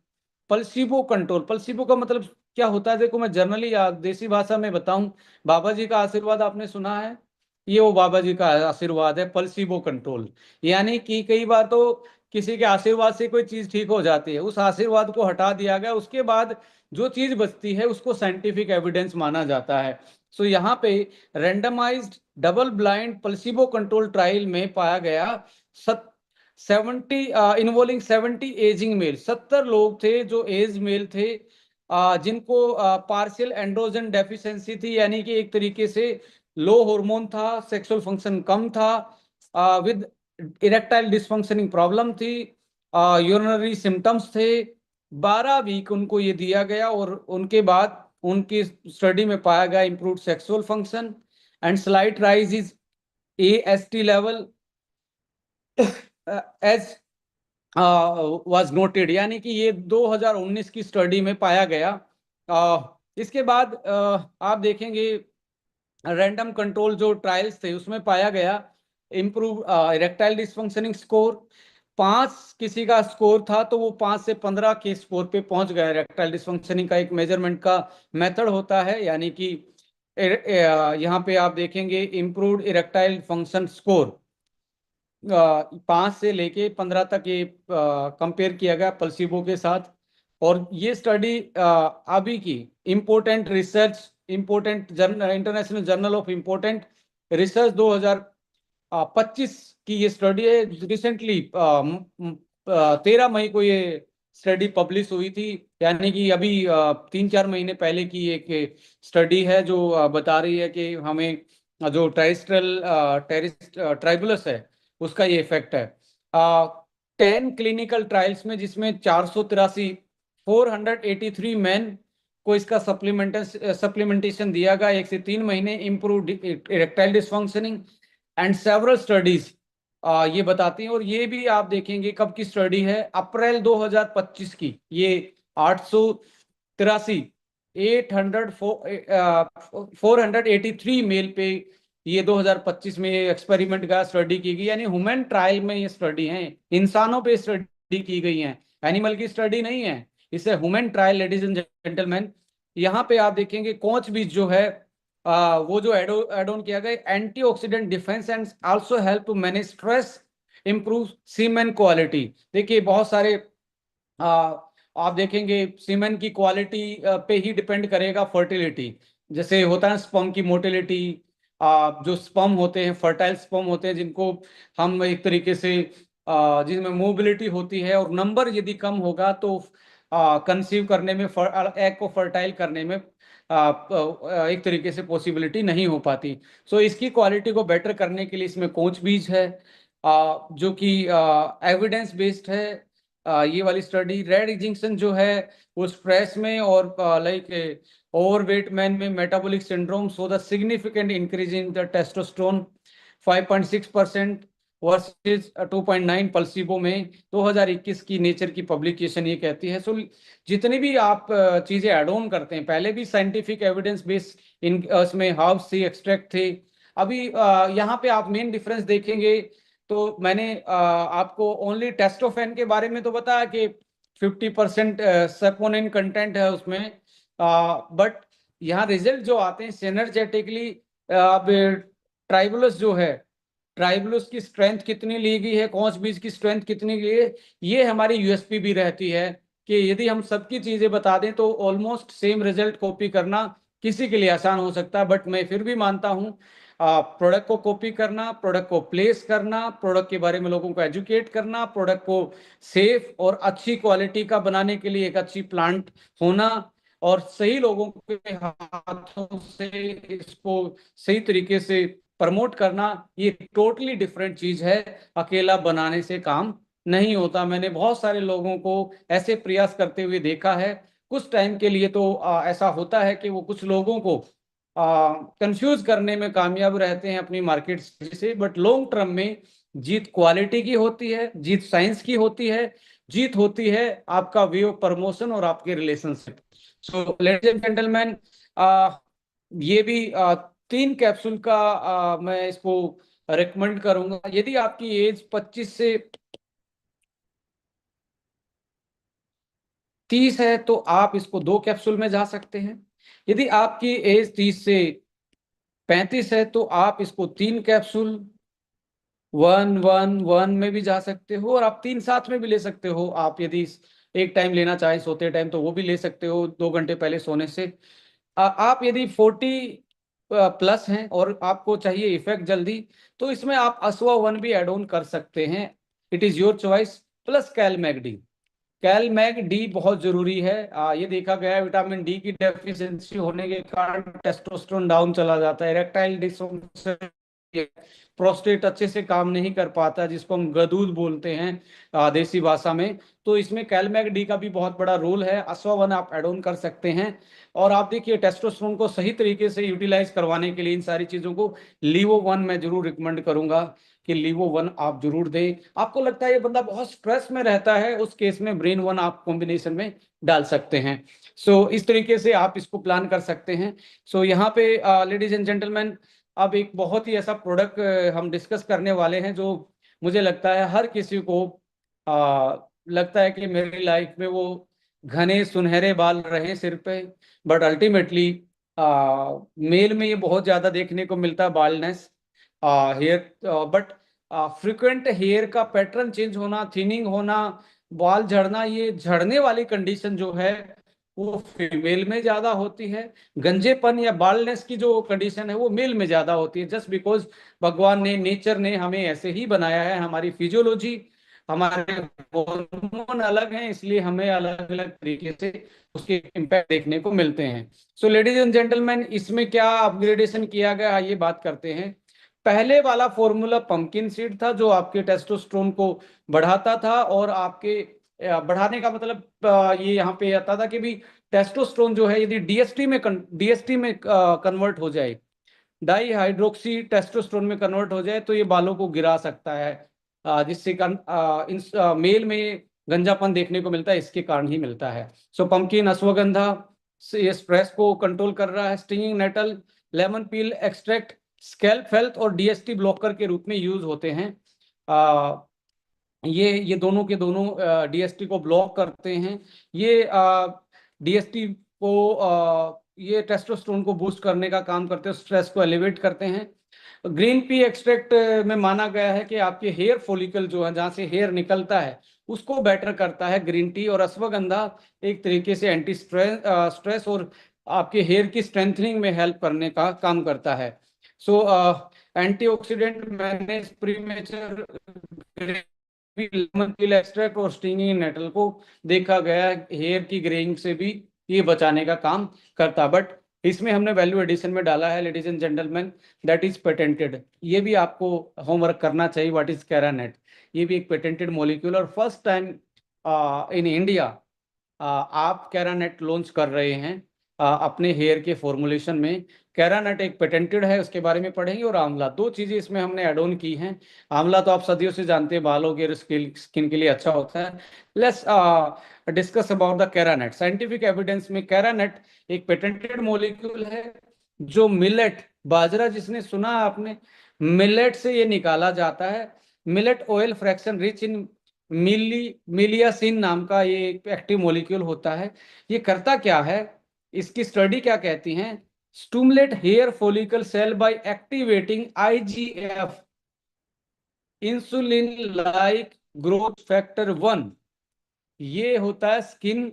placebo control, placebo का मतलब क्या होता है? देखो मैं जनरली देसी भाषा में बताऊं, बाबा जी का आशीर्वाद आपने सुना है, ये वो बाबा जी का आशीर्वाद है, प्लेसिबो कंट्रोल। यानी कि कई बार तो किसी के आशीर्वाद से कोई चीज ठीक हो जाती है, उस आशीर्वाद को हटा दिया गया, उसके बाद जो चीज बचती है उसको साइंटिफिक एविडेंस माना जाता है। सो यहाँ पे randomised double blind placebo control trial में पाया गया 70 इन्वॉल्विंग 70 एजिंग मेल, 70 लोग थे जो एज मेल थे, जिनको पार्शियल एंड्रोजन डेफिशिएंसी थी, यानी कि एक तरीके से लो हार्मोन था, सेक्सुअल फंक्शन कम था, विद इरेक्टाइल डिसफंक्शनिंग प्रॉब्लम थी, यूरिनरी सिम्टम्स थे। 12 वीक उनको ये दिया गया और उनके बाद उनकी स्टडी में पाया गया improved sexual function and slight rise is AST level as was noted, यानी कि ये 2019 की स्टडी में पाया गया। इसके बाद आप देखेंगे रैंडम कंट्रोल जो ट्रायल्स थे उसमें पाया गया इम्प्रूव इरेक्टाइल डिसफंक्शनिंग स्कोर। 5 किसी का स्कोर था तो वो 5 से 15 के स्कोर पे पहुंच गया। इरेक्टाइल डिसफंक्शनिंग का एक मेजरमेंट का मेथड होता है, यानी कि यहाँ पे आप देखेंगे इम्प्रूव्ड इरेक्टाइल फंक्शन स्कोर 5 से लेके 15 तक ये कंपेयर किया गया प्लेसिबो के साथ। और ये स्टडी अभी की important research, important journal, international journal of important research 2025 की ये स्टडी है। रिसेंटली 13 मई को ये स्टडी पब्लिश हुई थी, यानी कि अभी 3-4 महीने पहले की एक स्टडी है जो बता रही है कि हमें जो ट्राइबुलस है उसका ये इफेक्ट है। 10 क्लिनिकल ट्रायल्स में, जिसमें 483 मैन को इसका सप्लीमेंटेशन दिया गया 1 से 3 महीने, improve erectile dysfunctioning and several studies ये बताती हैं। और ये भी आप देखेंगे कब की स्टडी है, अप्रैल 2025 की। ये 883 483 मेल पे ये 2025 में एक्सपेरिमेंट का स्टडी की गई, यानी ह्यूमन ट्रायल में ये स्टडी है, इंसानों पे स्टडी की गई है, एनिमल की स्टडी नहीं है। इसे human trial, ladies and gentleman. यहाँ पे आप देखेंगे कोच बीज जो है वो जो एड ऑन किया गया, antioxidant defence and also help to manage stress, improve semen quality. देखिए बहुत सारे आ, आप देखेंगे सीमेन की क्वालिटी पे ही डिपेंड करेगा फर्टिलिटी। जैसे होता है स्पर्म की मोटिलिटी, जो स्पर्म होते हैं फर्टाइल स्पर्म होते हैं, जिनको हम एक तरीके से जिनमें मोबिलिटी होती है, और नंबर यदि कम होगा तो कंसीव करने में, एग को फर्टाइल करने में एक तरीके से पॉसिबिलिटी नहीं हो पाती। सो इसकी क्वालिटी को बेटर करने के लिए इसमें कोच बीज है, जो कि एविडेंस बेस्ड है। ये वाली स्टडी रेड जिंक्शन जो है वो स्ट्रेस में और लाइक ओवरवेट मैन में metabolic syndrome so the significant increase in the testosterone 5.6% versus 2.9 placebo में। 2021 की नेचर की पब्लिकेशन ये कहती है। सो जितनी भी आप चीजें एड ऑन करते हैं, पहले भी साइंटिफिक एविडेंस बेस्ड इन उसमें हाउस से एक्सट्रैक्ट थे। अभी यहाँ पे आप मेन डिफरेंस देखेंगे तो मैंने आपको ओनली टेस्टोफेन के बारे में तो बताया कि 50% सेपोनिन कंटेंट है उसमें, बट यहाँ रिजल्ट जो आते हैं सिनर्जेटिकली, अब ट्राइबुलस जो है, ट्राइबुलस की स्ट्रेंथ कितनी ली गई है, कौन बीज की स्ट्रेंथ कितनी गई है, ये हमारी यूएसपी भी रहती है कि यदि हम सबकी चीजें बता दें तो ऑलमोस्ट सेम रिजल्ट कॉपी करना किसी के लिए आसान हो सकता है। बट मैं फिर भी मानता हूँ प्रोडक्ट को कॉपी करना, प्रोडक्ट को प्लेस करना, प्रोडक्ट के बारे में लोगों को एजुकेट करना, प्रोडक्ट को सेफ और अच्छी क्वालिटी का बनाने के लिए एक अच्छी प्लांट होना, और सही लोगों के हाथों से इसको सही तरीके से प्रमोट करना, ये टोटली डिफरेंट चीज है। अकेला बनाने से काम नहीं होता। मैंने बहुत सारे लोगों को ऐसे प्रयास करते हुए देखा है। कुछ टाइम के लिए तो ऐसा होता है कि वो कुछ लोगों को कंफ्यूज करने में कामयाब रहते हैं अपनी मार्केट से, बट लॉन्ग टर्म में जीत क्वालिटी की होती है, जीत साइंस की होती है, जीत होती है आपका वे ऑफ प्रमोशन और आपके relationship. So ladies and gentleman, ये भी 3 कैप्सूल का मैं इसको रिकमेंड करूंगा। यदि आपकी एज 25 से 30 है तो आप इसको 2 कैप्सूल में जा सकते हैं। यदि आपकी एज 30 से 35 है तो आप इसको 3 कैप्सूल 1-1-1 में भी जा सकते हो, और आप 3 साथ में भी ले सकते हो। आप यदि एक टाइम लेना चाहें सोते टाइम तो वो भी ले सकते हो 2 घंटे पहले सोने से। आप यदि 40 प्लस हैं और आपको चाहिए इफेक्ट जल्दी, तो इसमें आप असवा 1 भी एड ऑन कर सकते हैं। It is your choice. Plus calmag D, calmag D बहुत जरूरी है। ये देखा गया है विटामिन डी की डेफिशिएंसी होने के कारण टेस्टोस्टेरोन डाउन चला जाता है, इरेक्टाइल डिसफंक्शन, प्रोस्टेट अच्छे से काम नहीं कर पाता, जिसको हम गदूद बोलते हैं देसी भाषा में। तो इसमें कैलमैग डी का भी बहुत बड़ा रोल है। अश्वा 1 आप एड ऑन कर सकते हैं। और आप देखिए टेस्टोस्टेरोन को सही तरीके से यूटिलाइज करवाने के लिए इन सारी चीजों को लीवो 1 मैं जरूर रिकमेंड करूंगा कि लीवो 1 आप जरूर दें। आपको लगता है ये बंदा बहुत स्ट्रेस में रहता है, उस केस में ब्रेन 1 आप कॉम्बिनेशन में डाल सकते हैं। सो इस तरीके से आप इसको प्लान कर सकते हैं। सो यहाँ पे लेडीज एंड जेंटलमैन, अब एक बहुत ही ऐसा प्रोडक्ट हम डिस्कस करने वाले हैं जो मुझे लगता है हर किसी को लगता है कि मेरी लाइफ में वो घने सुनहरे बाल रहे सिर पे, बट अल्टीमेटली मेल में ये बहुत ज्यादा देखने को मिलता है baldness, hair, but frequent hair का पैटर्न चेंज होना, थिनिंग होना, बाल झड़ना, ये झड़ने वाली कंडीशन जो है वो फीमेल में ज्यादा होती है। गंजेपन या बाल्डनेस की जो कंडीशन है वो मेल में ज्यादा होती है, जस्ट बिकॉज भगवान ने, नेचर ने हमें ऐसे ही बनाया है। हमारी फिजियोलॉजी, हमारे हार्मोन अलग हैं, इसलिए हमें अलग अलग तरीके से उसके इम्पैक्ट देखने को मिलते हैं। सो लेडीज एंड जेंटलमैन, इसमें क्या अपग्रेडेशन किया गया ये बात करते हैं। पहले वाला फॉर्मूला पंपकिन सीड था जो आपके टेस्टोस्टेरोन को बढ़ाता था, और आपके बढ़ाने का मतलब ये यहाँ पे आता था कि भी टेस्टोस्टेरोन जो है यदि डीएसटी में कन्वर्ट हो जाए, डाई हाइड्रोक्सी टेस्टोस्टेरोन में कन्वर्ट हो जाए, तो ये बालों को गिरा सकता है, जिससे मेल में गंजापन देखने को मिलता है, इसके कारण ही मिलता है। सो पंपकिन, अश्वगंधा से ये स्ट्रेस को कंट्रोल कर रहा है। Stinging nettle, lemon peel extract scalp health और डीएसटी ब्लॉकर के रूप में यूज होते हैं। ये दोनों के दोनों डीएसटी को ब्लॉक करते हैं। ये डीएसटी को ये टेस्टोस्टेरोन को बूस्ट करने का काम करते हैं, स्ट्रेस को एलिवेट करते हैं। ग्रीन पी एक्सट्रैक्ट में माना गया है कि आपके हेयर फॉलिकल जो है, जहां से हेयर निकलता है, उसको बेटर करता है ग्रीन टी। और अश्वगंधा एक तरीके से एंटी स्ट्रेस और आपके हेयर की स्ट्रेंथनिंग में हेल्प करने का काम करता है। So antioxidant manage premature lemon peel extract और स्टिंगिंग नेटल को देखा गया हेयर की ग्रेइंग से भी ये बचाने का काम करता। बट इसमें हमने वैल्यू एडिशन में डाला है ladies and gentleman, that is patented. ये भी आपको होमवर्क करना चाहिए, व्हाट इज कैरानेट। ये भी एक पेटेंटेड मॉलिक्यूल, और फर्स्ट टाइम इन इंडिया आप कैरानेट लॉन्च कर रहे हैं अपने हेयर के फॉर्मुलेशन में। कैरानेट एक पेटेंटेड है, उसके बारे में पढ़ेंगे। और आंवला, दो चीजें इसमें हमने ऐड ऑन की हैं। आंवला तो आप सदियों से जानते हैं, बालों के स्किन के लिए अच्छा होता है। Let's discuss about the Keranat. Scientific evidence में कैरानेट एक पेटेंटेड मॉलिक्यूल है, जो मिलेट, बाजरा जिसने सुना आपने, मिलेट से ये निकाला जाता है। Millet oil fraction rich in miliacin नाम का ये एक एक्टिव मॉलिक्यूल होता है। ये करता क्या है, इसकी स्टडी क्या कहती हैं? Stimulate hair follicle cell by activating IGF, insulin like growth factor 1। ये होता है स्किन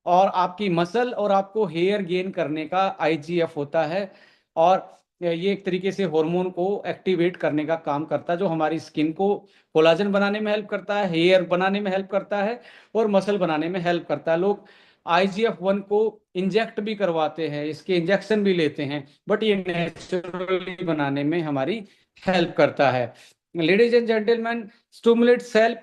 और आपकी मसल और आपको हेयर गेन करने का आईजीएफ होता है। और ये एक तरीके से हार्मोन को एक्टिवेट करने का काम करता है, जो हमारी स्किन को कोलाजन बनाने में हेल्प करता है, हेयर बनाने में हेल्प करता है, और मसल बनाने में हेल्प करता है। लोग आईजीएफ 1 को इंजेक्ट भी करवाते हैं, इसके इंजेक्शन भी लेते हैं, बट ये नेचुरली बनाने में हमारी हेल्प करता है। Ladies and gentleman, stimulate cell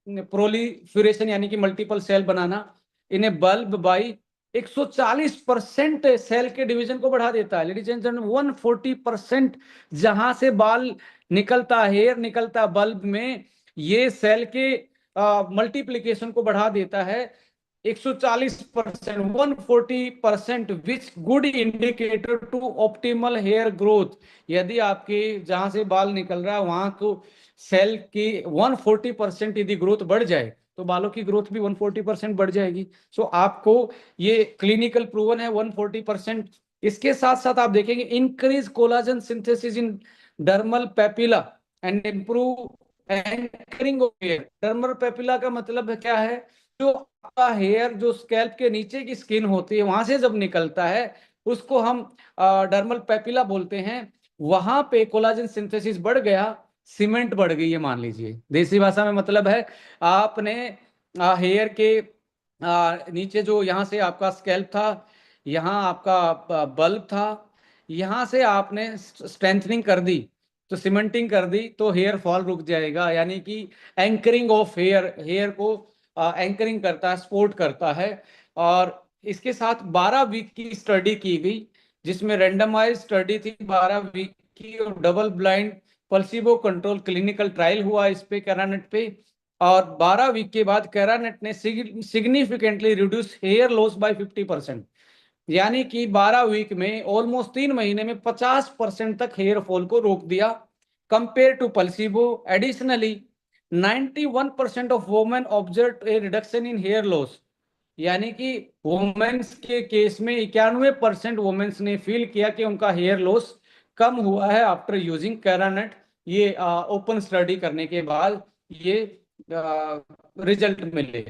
proliferation यानी कि मल्टीपल सेल बनाना, इन्हें बल्ब बाई 140% सेल के डिवीजन को बढ़ा देता है। लेडीज एंड जेंटलमैन, 140% जहां से बाल निकलता, हेयर निकलता बल्ब में, ये सेल के मल्टीप्लीकेशन को बढ़ा देता है 140%, 140%, which good indicator to optimal hair growth. यदि आपके जहां से बाल निकल रहा है वहां को सेल की 140% यदि ग्रोथ बढ़ जाए, तो बालों की ग्रोथ भी 140% बढ़ जाएगी। सो आपको ये क्लिनिकल प्रूवन है 140%। इसके साथ साथ आप देखेंगे increase collagen synthesis in dermal papilla and improve anchoring of hair. Dermal papilla का मतलब है क्या है? जो आपका हेयर, जो स्कैल्प के नीचे की स्किन होती है, वहां से जब निकलता है, उसको हम डर्मल पेपिला बोलते हैं। वहां पे कोलाजन सिंथेसिस बढ़ गया, सीमेंट बढ़ गई है, मान लीजिए। देसी भाषा में मतलब है, आपने हेयर के नीचे जो यहाँ से आपका स्कैल्प था, यहाँ आपका बल्ब था, यहाँ से आपने स्ट्रेंथनिंग कर दी, तो सीमेंटिंग कर दी, तो हेयर फॉल रुक जाएगा। यानी कि एंकरिंग ऑफ हेयर, हेयर को एंकरिंग करता है, सपोर्ट करता है। और इसके साथ 12 वीक की स्टडी की गई, जिसमें रेंडमाइज स्टडी थी 12 वीक की, और double blind placebo control clinical trial हुआ इस पे, कैरानेट पे। और 12 वीक के बाद कैरानेट ने significantly reduce hair loss by 50%। यानी कि 12 वीक में, ऑलमोस्ट 3 महीने में 50% तक हेयर फॉल को रोक दिया, compare to placebo. Additionally 91% of women observe a reduction in hair loss यानी कि वुमेन्स के केस में 91% वुमेन्स ने फील किया कि उनका हेयर लॉस कम हुआ है आफ्टर यूजिंग कैरानेट। ये ओपन स्टडी करने के बाद ये रिजल्ट मिले।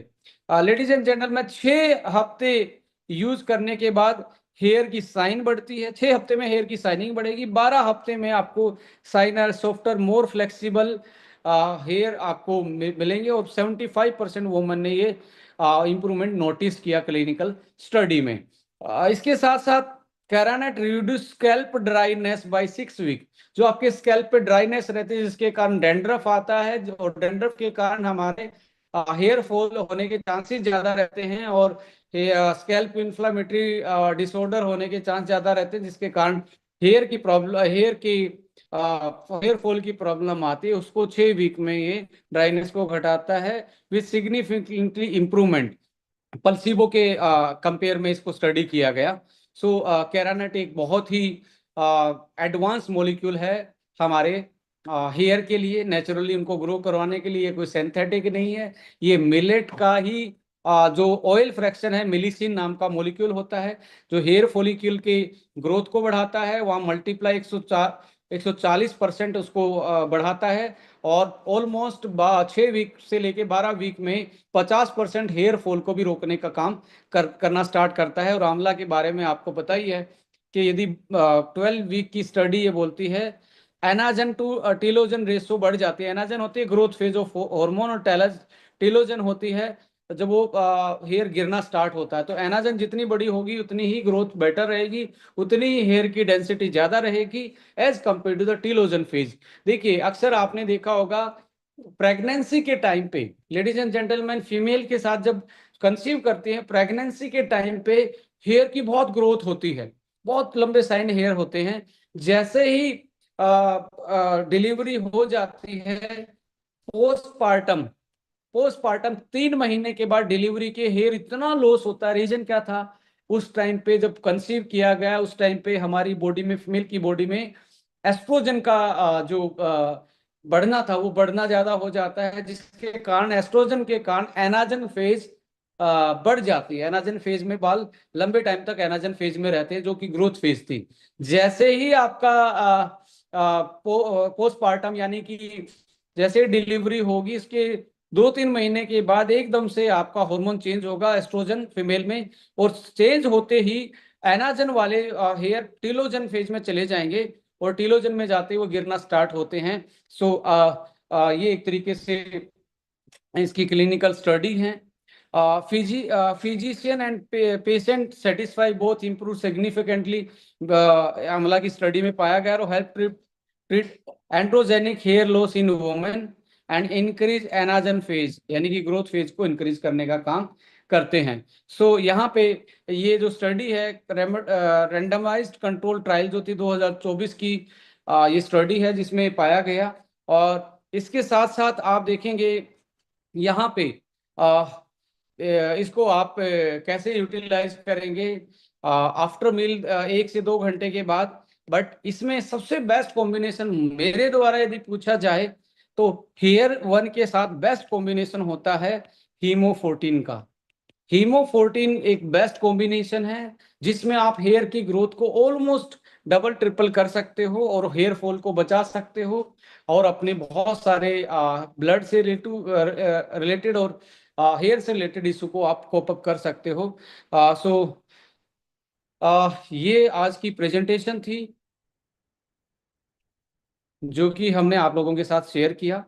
लेडीज एंड जेंटलमैन, 6 हफ्ते यूज करने के बाद हेयर की साइन बढ़ती है। 6 हफ्ते में हेयर की साइनिंग बढ़ेगी। 12 हफ्ते में आपको shinier softer more flexible hair आपको मिलेंगे। और 75% वुमन ने ये इंप्रूवमेंट नोटिस किया क्लिनिकल स्टडी में। इसके साथ साथ Keranat reduce scalp dryness by 6 week. जो आपके स्कैल्प पे ड्राइनेस रहती है जिसके कारण डैंड्रफ आता है, और डैंड्रफ के कारण हमारे हेयर फॉल होने के चांसेस ज्यादा रहते हैं, और स्कैल्प इन्फ्लामेटरी डिसऑर्डर होने के चांस ज्यादा रहते हैं, जिसके कारण हेयर की प्रॉब्लम, हेयर फॉल की प्रॉब्लम आती है। उसको 6 वीक में ये ड्राइनेस को घटाता है विथ सिग्निफिकेंटली इम्प्रूवमेंट। पल्सीबो के कंपेयर में इसको स्टडी किया गया। सो कैरानेट एक बहुत ही एडवांस मॉलिक्यूल है हमारे हेयर के लिए। नेचुरली उनको ग्रो करवाने के लिए, ये कोई सिंथेटिक नहीं है। ये मिलेट का ही जो ऑयल फ्रैक्शन है, मिलीसिन नाम का मॉलिक्यूल होता है, जो हेयर फॉलिक्यूल के ग्रोथ को बढ़ाता है। वहाँ मल्टीप्लाई 140% उसको बढ़ाता है। और ऑलमोस्ट 6 वीक से लेके 12 वीक में 50% हेयर फॉल को भी रोकने का काम करना स्टार्ट करता है। और आंवला के बारे में आपको पता ही है कि यदि 12 वीक की स्टडी ये बोलती है, एनाजन टू टीलोजन रेशो बढ़ जाती है। एनाजन होती है ग्रोथ फेज ऑफ हार्मोन, और टीलोजन होती है जब वो हेयर गिरना स्टार्ट होता है। तो एनाजन जितनी बड़ी होगी उतनी ही ग्रोथ बेटर रहेगी, उतनी ही हेयर की डेंसिटी ज्यादा रहेगी as compare to the telogen phase. देखिए, अक्सर आपने देखा होगा प्रेगनेंसी के टाइम पे, लेडीज एंड जेंटलमैन, फीमेल के साथ जब कंसीव करते हैं, प्रेगनेंसी के टाइम पे हेयर की बहुत ग्रोथ होती है, बहुत लंबे साइन हेयर होते हैं। जैसे ही डिलीवरी हो जाती है, पोस्टपार्टम पोस्टपार्टम 3 महीने के बाद डिलीवरी के हेयर इतना लॉस होता है। रीजन क्या था? उस टाइम पे जब कंसीव किया गया, उस टाइम पे हमारी बॉडी में, फीमेल की बॉडी में एस्ट्रोजन का जो बढ़ना था, वो बढ़ना ज्यादा हो जाता है, जिसके कारण, एस्ट्रोजन के कारण एनाजन फेज बढ़ जाती है। एनाजन फेज में बाल लंबे टाइम तक एनाजन फेज में रहते हैं, जो कि ग्रोथ फेज थी। जैसे ही आपका पोस्टपार्टम यानी कि जैसे डिलीवरी होगी, इसके 2-3 महीने के बाद एकदम से आपका हार्मोन चेंज होगा एस्ट्रोजन फीमेल में। और चेंज होते ही एनाजन वाले हेयर टीलोजन फेज में चले जाएंगे, और टीलोजन में जाते ही वो गिरना स्टार्ट होते हैं। सो ये एक तरीके से इसकी क्लिनिकल स्टडी है। Physician and patient satisfy both improve significantly, आंवला की स्टडी में पाया गया। और help treat androgenic hair loss in women and increase anagen phase, यानी कि ग्रोथ फेज को इंक्रीज करने का काम करते हैं। सो यहाँ पे ये जो स्टडी है, रेंडमाइज्ड कंट्रोल ट्रायल जो थी 2024 की, ये स्टडी है जिसमें पाया गया। और इसके साथ साथ आप देखेंगे यहाँ पे इसको आप कैसे यूटिलाइज करेंगे आफ्टर मील, 1 से 2 घंटे के बाद। बट इसमें सबसे बेस्ट कॉम्बिनेशन मेरे द्वारा यदि पूछा जाए, तो हेयर वन के साथ बेस्ट कॉम्बिनेशन होता है हीमो14 का। हीमो14 एक बेस्ट कॉम्बिनेशन है, जिसमें आप हेयर की ग्रोथ को ऑलमोस्ट डबल ट्रिपल कर सकते हो, और हेयर फॉल को बचा सकते हो, और अपने बहुत सारे ब्लड से रिलेटेड और हेयर से रिलेटेड इशू को आप कोप अप कर सकते हो। सो ये आज की प्रेजेंटेशन थी जो कि हमने आप लोगों के साथ शेयर किया।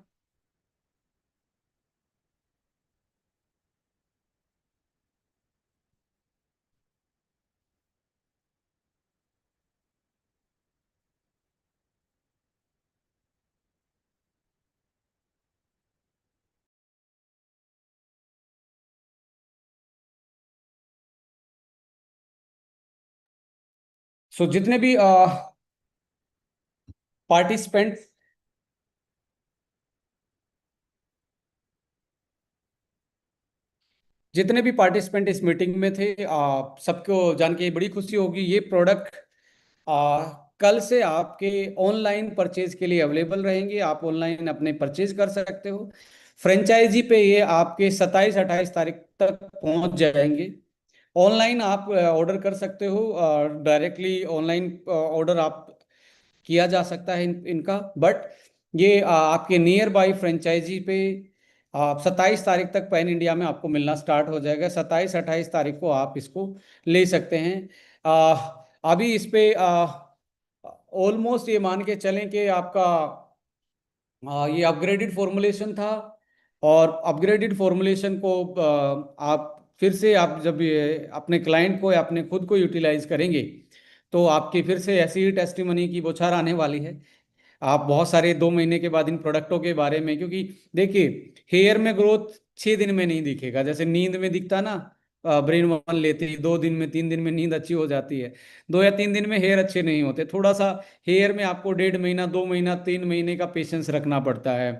सो जितने भी पार्टिसिपेंट जितने भी पार्टिसिपेंट इस मीटिंग में थे, सबको जान के बड़ी खुशी होगी। ये प्रोडक्ट आ, कल से आपके ऑनलाइन परचेज के लिए अवेलेबल रहेंगे। आप ऑनलाइन अपने परचेज कर सकते हो। फ्रेंचाइजी पे ये आपके 27-28 तारीख तक पहुंच जाएंगे। ऑनलाइन आप ऑर्डर कर सकते हो, डायरेक्टली ऑनलाइन ऑर्डर आप किया जा सकता है इनका। बट ये आपके नियर बाई फ्रेंचाइजी पे आप 27 तारीख तक पैन इंडिया में आपको मिलना स्टार्ट हो जाएगा। 27-28 तारीख को आप इसको ले सकते हैं। आ, अभी इस पे ऑलमोस्ट ये मान के चलें कि आपका ये अपग्रेडेड फॉर्मुलेशन था। और अपग्रेडेड फॉर्मुलेशन को आप फिर से आप जब ये अपने क्लाइंट को या अपने खुद को यूटिलाइज करेंगे तो आपकी फिर से ऐसी ही टेस्टिमनी की बौछार आने वाली है। आप बहुत सारे 2 महीने के बाद इन प्रोडक्टों के बारे में, क्योंकि देखिए हेयर में ग्रोथ 6 दिन में नहीं दिखेगा, जैसे नींद में दिखता ना। ब्रेन वन लेते ही 2 दिन में 3 दिन में नींद अच्छी हो जाती है, 2 या 3 दिन में हेयर अच्छे नहीं होते। थोड़ा सा हेयर में आपको 1.5 महीना, 2 महीना, 3 महीने का पेशेंस रखना पड़ता है।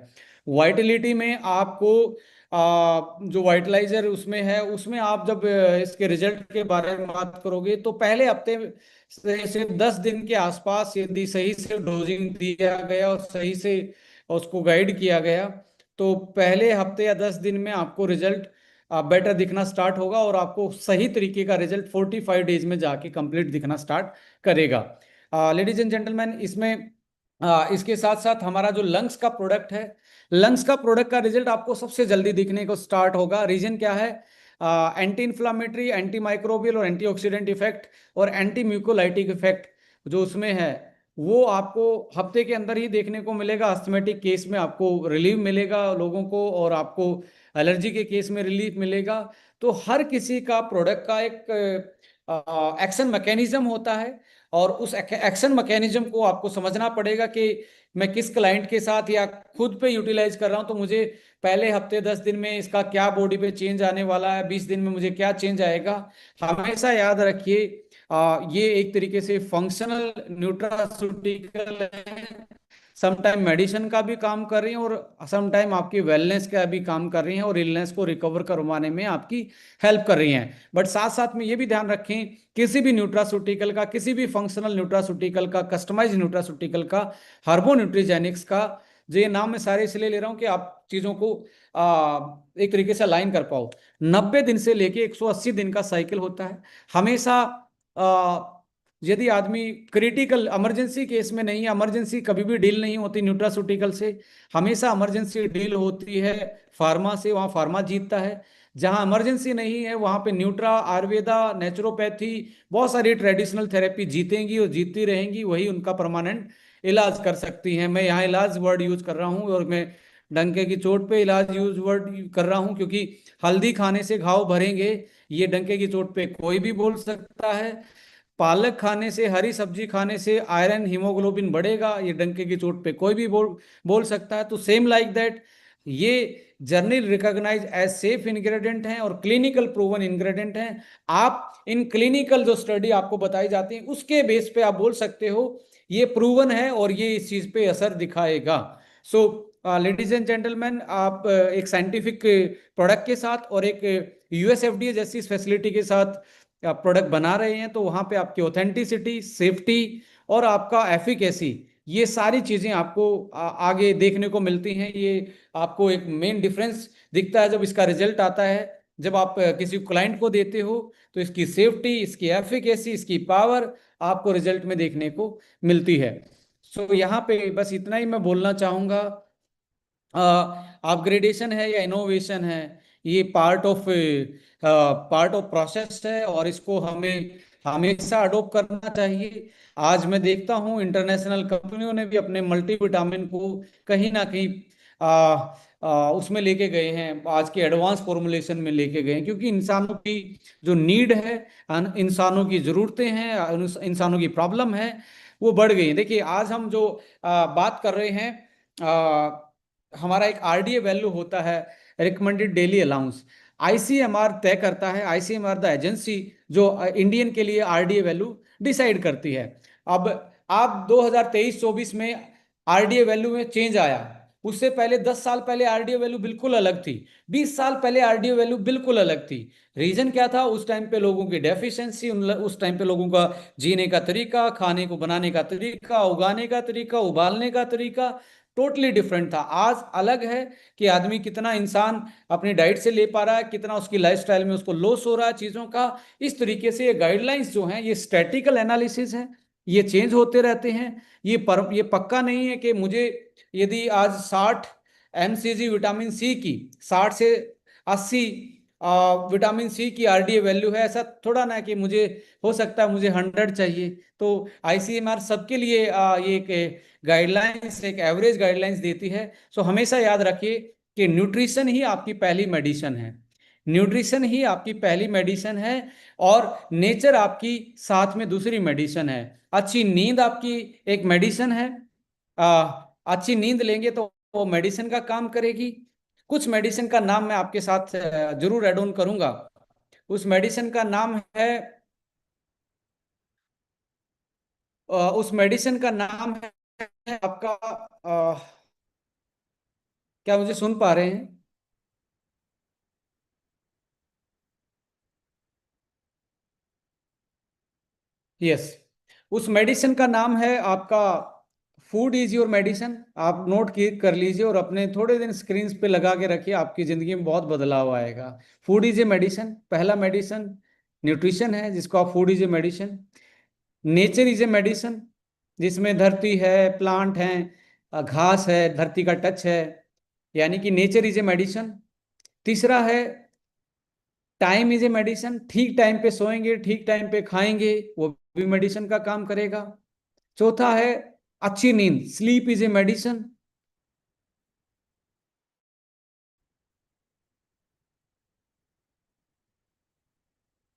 वाइटलिटी में आपको जो वाइटलाइजर उसमें है, उसमें आप जब इसके रिजल्ट के बारे में बात करोगे तो पहले हफ्ते से 10 दिन के आसपास यदि सही से डोजिंग दिया गया और सही से उसको गाइड किया गया तो पहले हफ्ते या 10 दिन में आपको रिजल्ट बेटर दिखना स्टार्ट होगा और आपको सही तरीके का रिजल्ट 45 डेज में जाके कंप्लीट दिखना स्टार्ट करेगा। लेडीज एंड जेंटलमैन, इसमें इसके साथ साथ हमारा जो लंग्स का प्रोडक्ट है, लंग्स का प्रोडक्ट का रिजल्ट आपको सबसे जल्दी दिखने को स्टार्ट होगा। रीजन क्या है? एंटी इन्फ्लामेटरी, एंटी माइक्रोबियल और एंटीऑक्सीडेंट इफेक्ट और एंटी म्यूकोलाइटिक इफेक्ट जो उसमें है वो आपको हफ्ते के अंदर ही देखने को मिलेगा। अस्थमेटिक केस में आपको रिलीफ मिलेगा लोगों को, और आपको एलर्जी के केस में रिलीफ मिलेगा। तो हर किसी का प्रोडक्ट का एक एक्शन मैकेनिज्म होता है, और उस एक्शन मैकेनिज्म को आपको समझना पड़ेगा कि मैं किस क्लाइंट के साथ या खुद पे यूटिलाइज कर रहा हूं तो मुझे पहले हफ्ते 10 दिन में इसका क्या बॉडी पे चेंज आने वाला है, 20 दिन में मुझे क्या चेंज आएगा। हमेशा याद रखिए ये एक तरीके से फंक्शनल न्यूट्रास्यूटिकल है, समटाइम मेडिसिन का भी काम कर रही हैं और समटाइम आपकी वेलनेस का भी काम कर रही हैं और इलनेस को रिकवर करवाने में आपकी हेल्प कर रही हैं। बट साथ साथ में ये भी ध्यान रखें, किसी भी न्यूट्रास्यूटिकल का, किसी भी फंक्शनल न्यूट्रास्यूटिकल का, कस्टमाइज न्यूट्रास्यूटिकल का, हार्बो न्यूट्रीजेनिक्स का, जो ये नाम मैं सारे इसलिए ले रहा हूं कि आप चीजों को एक तरीके से अलाइन कर पाओ। 90 दिन से लेके 180 दिन का साइकिल होता है। हमेशा यदि आदमी क्रिटिकल इमरजेंसी केस में नहीं है, इमरजेंसी कभी भी डील नहीं होती न्यूट्रास्यूटिकल से, हमेशा इमरजेंसी डील होती है फार्मा से, वहाँ फार्मा जीतता है। जहाँ इमरजेंसी नहीं है वहाँ पे न्यूट्रा, आयुर्वेदा, नेचुरोपैथी, बहुत सारी ट्रेडिशनल थेरेपी जीतेंगी और जीतती रहेंगी, वही उनका परमानेंट इलाज कर सकती हैं। मैं यहाँ इलाज वर्ड यूज कर रहा हूँ और मैं डंके की चोट पे इलाज यूज वर्ड कर रहा हूँ, क्योंकि हल्दी खाने से घाव भरेंगे ये डंके की चोट पे कोई भी बोल सकता है। पालक खाने से, हरी सब्जी खाने से आयरन हीमोग्लोबिन बढ़ेगा, ये डंके की चोट पे कोई भी बोल सकता है। तो सेम लाइक दैट ये journal recognise as safe ingredient हैं और क्लिनिकल प्रूवन इंग्रेडिएंट हैं। आप इन क्लिनिकल जो स्टडी आपको बताई जाती है उसके बेस पे आप बोल सकते हो ये प्रूवन है और ये इस चीज पे असर दिखाएगा। सो लेडीज एंड जेंटलमैन, आप एक साइंटिफिक प्रोडक्ट के साथ और एक यूएसएफडीए जैसी फैसिलिटी के साथ आप प्रोडक्ट बना रहे हैं तो वहां पे आपकी ऑथेंटिसिटी, सेफ्टी और आपका एफिकेसी, ये सारी चीजें आपको आगे देखने को मिलती हैं। ये आपको एक मेन डिफरेंस दिखता है जब इसका रिजल्ट आता है। जब आप किसी क्लाइंट को देते हो तो इसकी सेफ्टी, इसकी एफिकेसी, इसकी पावर आपको रिजल्ट में देखने को मिलती है। सो यहाँ पे बस इतना ही मैं बोलना चाहूंगा। अपग्रेडेशन है या इनोवेशन है, ये पार्ट ऑफ प्रोसेस है और इसको हमें हमेशा अडोप्ट करना चाहिए। आज मैं देखता हूँ इंटरनेशनल कंपनियों ने भी अपने मल्टीविटामिन को कहीं ना कहीं उसमें लेके गए हैं, आज के एडवांस फॉर्मुलेशन में लेके गए हैं, क्योंकि इंसानों की जो नीड है, इंसानों की जरूरतें हैं, इंसानों की प्रॉब्लम है, वो बढ़ गई है। देखिए आज हम जो बात कर रहे हैं, हमारा एक आरडीए वैल्यू होता है, रिकमेंडेड डेली अलाउंस। आईसीएमआर तय करता है, आईसीएमआर द एजेंसी जो इंडियन के लिए आरडीए वैल्यू डिसाइड करती है। अब आप 2023-24 में आरडीए वैल्यू में चेंज आया, उससे पहले 10 साल पहले आरडीए वैल्यू बिल्कुल अलग थी, 20 साल पहले आरडीए वैल्यू बिल्कुल अलग थी। रीजन क्या था? उस टाइम पे लोगों की डेफिशिएंसी, उस टाइम पे लोगों का जीने का तरीका, खाने को बनाने का तरीका, उगाने का तरीका, उबालने का तरीका, टोटली डिफरेंट था। आज अलग है कि आदमी कितना, इंसान अपनी डाइट से ले पा रहा है, कितना उसकी लाइफस्टाइल में उसको लॉस हो रहा है चीज़ों का। इस तरीके से ये गाइडलाइंस जो हैं ये स्टैटिकल एनालिसिस है, ये चेंज होते रहते हैं। ये पक्का नहीं है कि मुझे यदि आज 60 mcg विटामिन सी की, 60 से 80 विटामिन सी की आरडीए वैल्यू है, ऐसा थोड़ा ना कि मुझे हो सकता है मुझे 100 चाहिए। तो आईसीएमआर सबके लिए ये एक गाइडलाइंस, एक एवरेज गाइडलाइंस देती है। सो हमेशा याद रखिए कि न्यूट्रिशन ही आपकी पहली मेडिसिन है। न्यूट्रिशन ही आपकी पहली मेडिसिन है, और नेचर आपकी साथ में दूसरी मेडिसिन है। अच्छी नींद आपकी एक मेडिसिन है। अच्छी नींद लेंगे तो वो मेडिसिन का काम करेगी। कुछ मेडिसिन का नाम मैं आपके साथ जरूर ऐड ऑन करूंगा। उस मेडिसिन का नाम है, उस मेडिसिन का नाम है आपका, क्या मुझे सुन पा रहे हैं? यस। उस मेडिसिन का नाम है आपका फूड इज योर मेडिसिन। आप नोट की कर लीजिए और अपने थोड़े दिन स्क्रीन पे लगा के रखिए, आपकी जिंदगी में बहुत बदलाव आएगा। फूड इज ए मेडिसिन, पहला मेडिसिन न्यूट्रिशन है, जिसको आप food is a medicine. Nature is a medicine, जिसमें धरती है, प्लांट है, घास है, धरती का टच है, यानी कि नेचर इज ए मेडिसिन। तीसरा है टाइम इज ए मेडिसिन, ठीक टाइम पे सोएंगे, ठीक टाइम पे खाएंगे, वो भी मेडिसिन का काम करेगा। चौथा है अच्छी नींद, sleep is a medicine.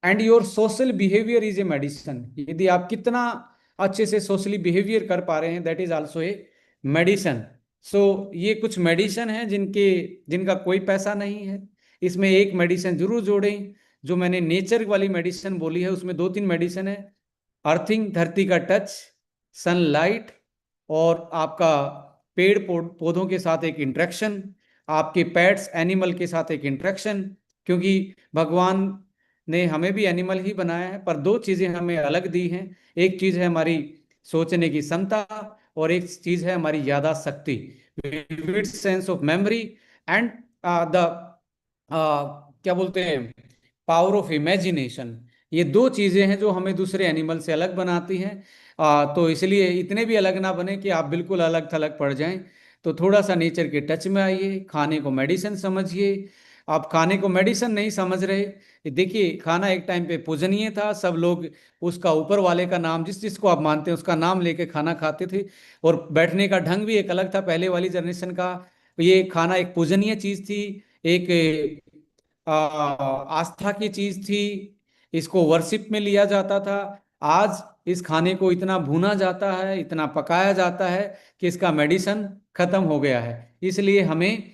And your social behaviour is a medicine, यदि आप कितना अच्छे से सोशली बिहेवियर कर पा रहे हैं, that is also a medicine. So ये कुछ मेडिसिन हैं जिनका कोई पैसा नहीं है। इसमें एक मेडिसिन जरूर जोड़ें, जो मैंने नेचर वाली मेडिसिन बोली है, उसमें दो तीन मेडिसिन है। अर्थिंग, धरती का टच, सनलाइट, और आपका पेड़ पौधों के साथ एक इंटरेक्शन, आपके पेट्स एनिमल के साथ एक इंटरेक्शन। क्योंकि भगवान ने हमें भी एनिमल ही बनाया है, पर दो चीजें हमें अलग दी हैं। एक चीज है हमारी सोचने की क्षमता, और एक चीज है हमारी यादाश्त शक्ति, vivid sense of memory, and the क्या बोलते हैं, पावर ऑफ इमेजिनेशन। ये दो चीजें हैं जो हमें दूसरे एनिमल से अलग बनाती हैं। तो इसलिए इतने भी अलग ना बने कि आप बिल्कुल अलग थलग पड़ जाएं। तो थोड़ा सा नेचर के टच में आइए, खाने को मेडिसिन समझिए। आप खाने को मेडिसिन नहीं समझ रहे, देखिए खाना एक टाइम पे पूजनीय था, सब लोग उसका ऊपर वाले का नाम, जिस जिसको आप मानते हैं उसका नाम लेके खाना खाते थे। और बैठने का ढंग भी एक अलग था पहले वाली जनरेशन का। ये खाना एक पूजनीय चीज थी, एक आस्था की चीज थी, इसको वर्शिप में लिया जाता था। आज इस खाने को इतना भूना जाता है, इतना पकाया जाता है कि इसका मेडिसिन खत्म हो गया है। इसलिए हमें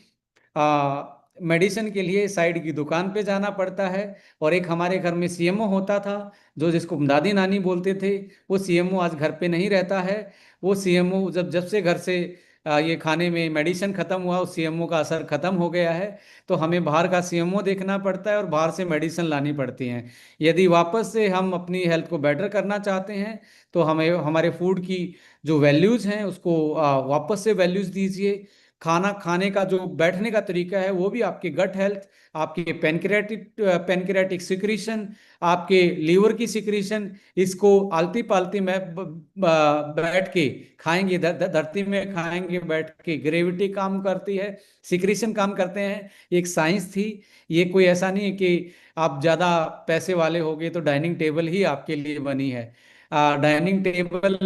मेडिसिन के लिए साइड की दुकान पे जाना पड़ता है। और एक हमारे घर में सीएमओ होता था, जो जिसको दादी नानी बोलते थे, वो सीएमओ आज घर पे नहीं रहता है। वो सीएमओ जब जब से घर से ये खाने में मेडिसिन खत्म हुआ, उस सीएमओ का असर खत्म हो गया है। तो हमें बाहर का सीएमओ देखना पड़ता है और बाहर से मेडिसिन लानी पड़ती हैं। यदि वापस से हम अपनी हेल्थ को बेटर करना चाहते हैं, तो हमें हमारे फूड की जो वैल्यूज हैं उसको वापस से वैल्यूज दीजिए। खाना खाने का जो बैठने का तरीका है वो भी आपके गट हेल्थ, आपके पेनक्रियाटिक सिक्रीशन, आपके लीवर की सिक्रीशन, इसको आलती पालती में बैठ के खाएंगे, धरती में खाएंगे बैठ के, ग्रेविटी काम करती है, सिक्रीशन काम करते हैं। एक साइंस थी। ये कोई ऐसा नहीं है कि आप ज़्यादा पैसे वाले हो गए तो डाइनिंग टेबल ही आपके लिए बनी है। डाइनिंग टेबल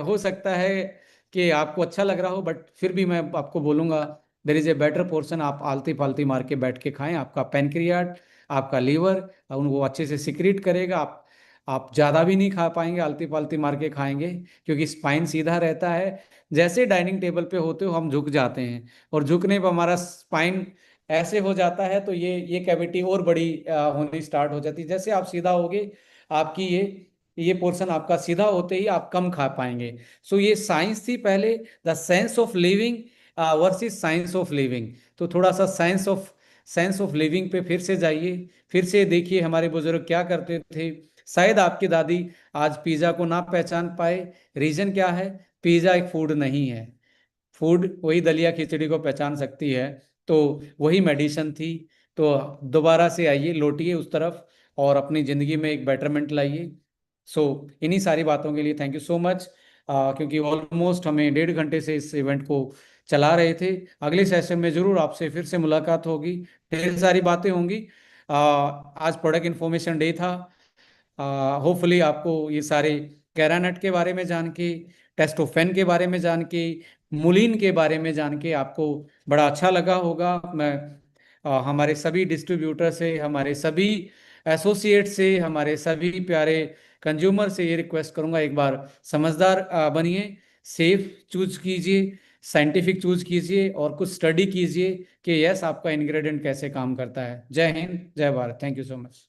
हो सकता है कि आपको अच्छा लग रहा हो, बट फिर भी मैं आपको बोलूंगा देर इज ए बेटर पोर्शन। आप आलती पालती मार के बैठ के खाएं, आपका पेनक्रियाट, आपका लीवर वो अच्छे से सिक्रीट करेगा। आप ज़्यादा भी नहीं खा पाएंगे आलती पालती मार के खाएंगे, क्योंकि स्पाइन सीधा रहता है। जैसे डाइनिंग टेबल पे होते हो हम झुक जाते हैं, और झुकने पर हमारा स्पाइन ऐसे हो जाता है, तो ये कैविटी और बड़ी होनी स्टार्ट हो जाती है। जैसे आप सीधा होगे, आपकी ये पोर्शन आपका सीधा होते ही आप कम खा पाएंगे। सो ये साइंस थी पहले, the science of living versus science of living. तो थोड़ा सा साइंस ऑफ लिविंग पे फिर से जाइए, फिर से देखिए हमारे बुजुर्ग क्या करते थे। शायद आपकी दादी आज पिज्जा को ना पहचान पाए। रीजन क्या है? पिज्जा एक फूड नहीं है। फूड वही दलिया खिचड़ी को पहचान सकती है, तो वही मेडिसिन थी। तो दोबारा से आइए, लौटिए उस तरफ और अपनी ज़िंदगी में एक बेटरमेंट लाइए। सो इन्हीं सारी बातों के लिए थैंक यू सो मच। क्योंकि ऑलमोस्ट हमें 1.5 घंटे से इस इवेंट को चला रहे थे। अगले सेशन में ज़रूर आपसे फिर से मुलाकात होगी, ढेर सारी बातें होंगी। आज प्रोडक्ट इन्फॉर्मेशन डे था। होपफुली आपको ये सारे कैरानट के बारे में जान के, टेस्टोफेन के बारे में जान के, मुलीन के बारे में जान के आपको बड़ा अच्छा लगा होगा। मैं हमारे सभी डिस्ट्रीब्यूटर से, हमारे सभी एसोसिएट से, हमारे सभी प्यारे कंज्यूमर से ये रिक्वेस्ट करूंगा, एक बार समझदार बनिए, सेफ चूज कीजिए, साइंटिफिक चूज कीजिए और कुछ स्टडी कीजिए कि यस आपका इंग्रेडिएंट कैसे काम करता है। जय हिंद, जय Bharat, thank you so much.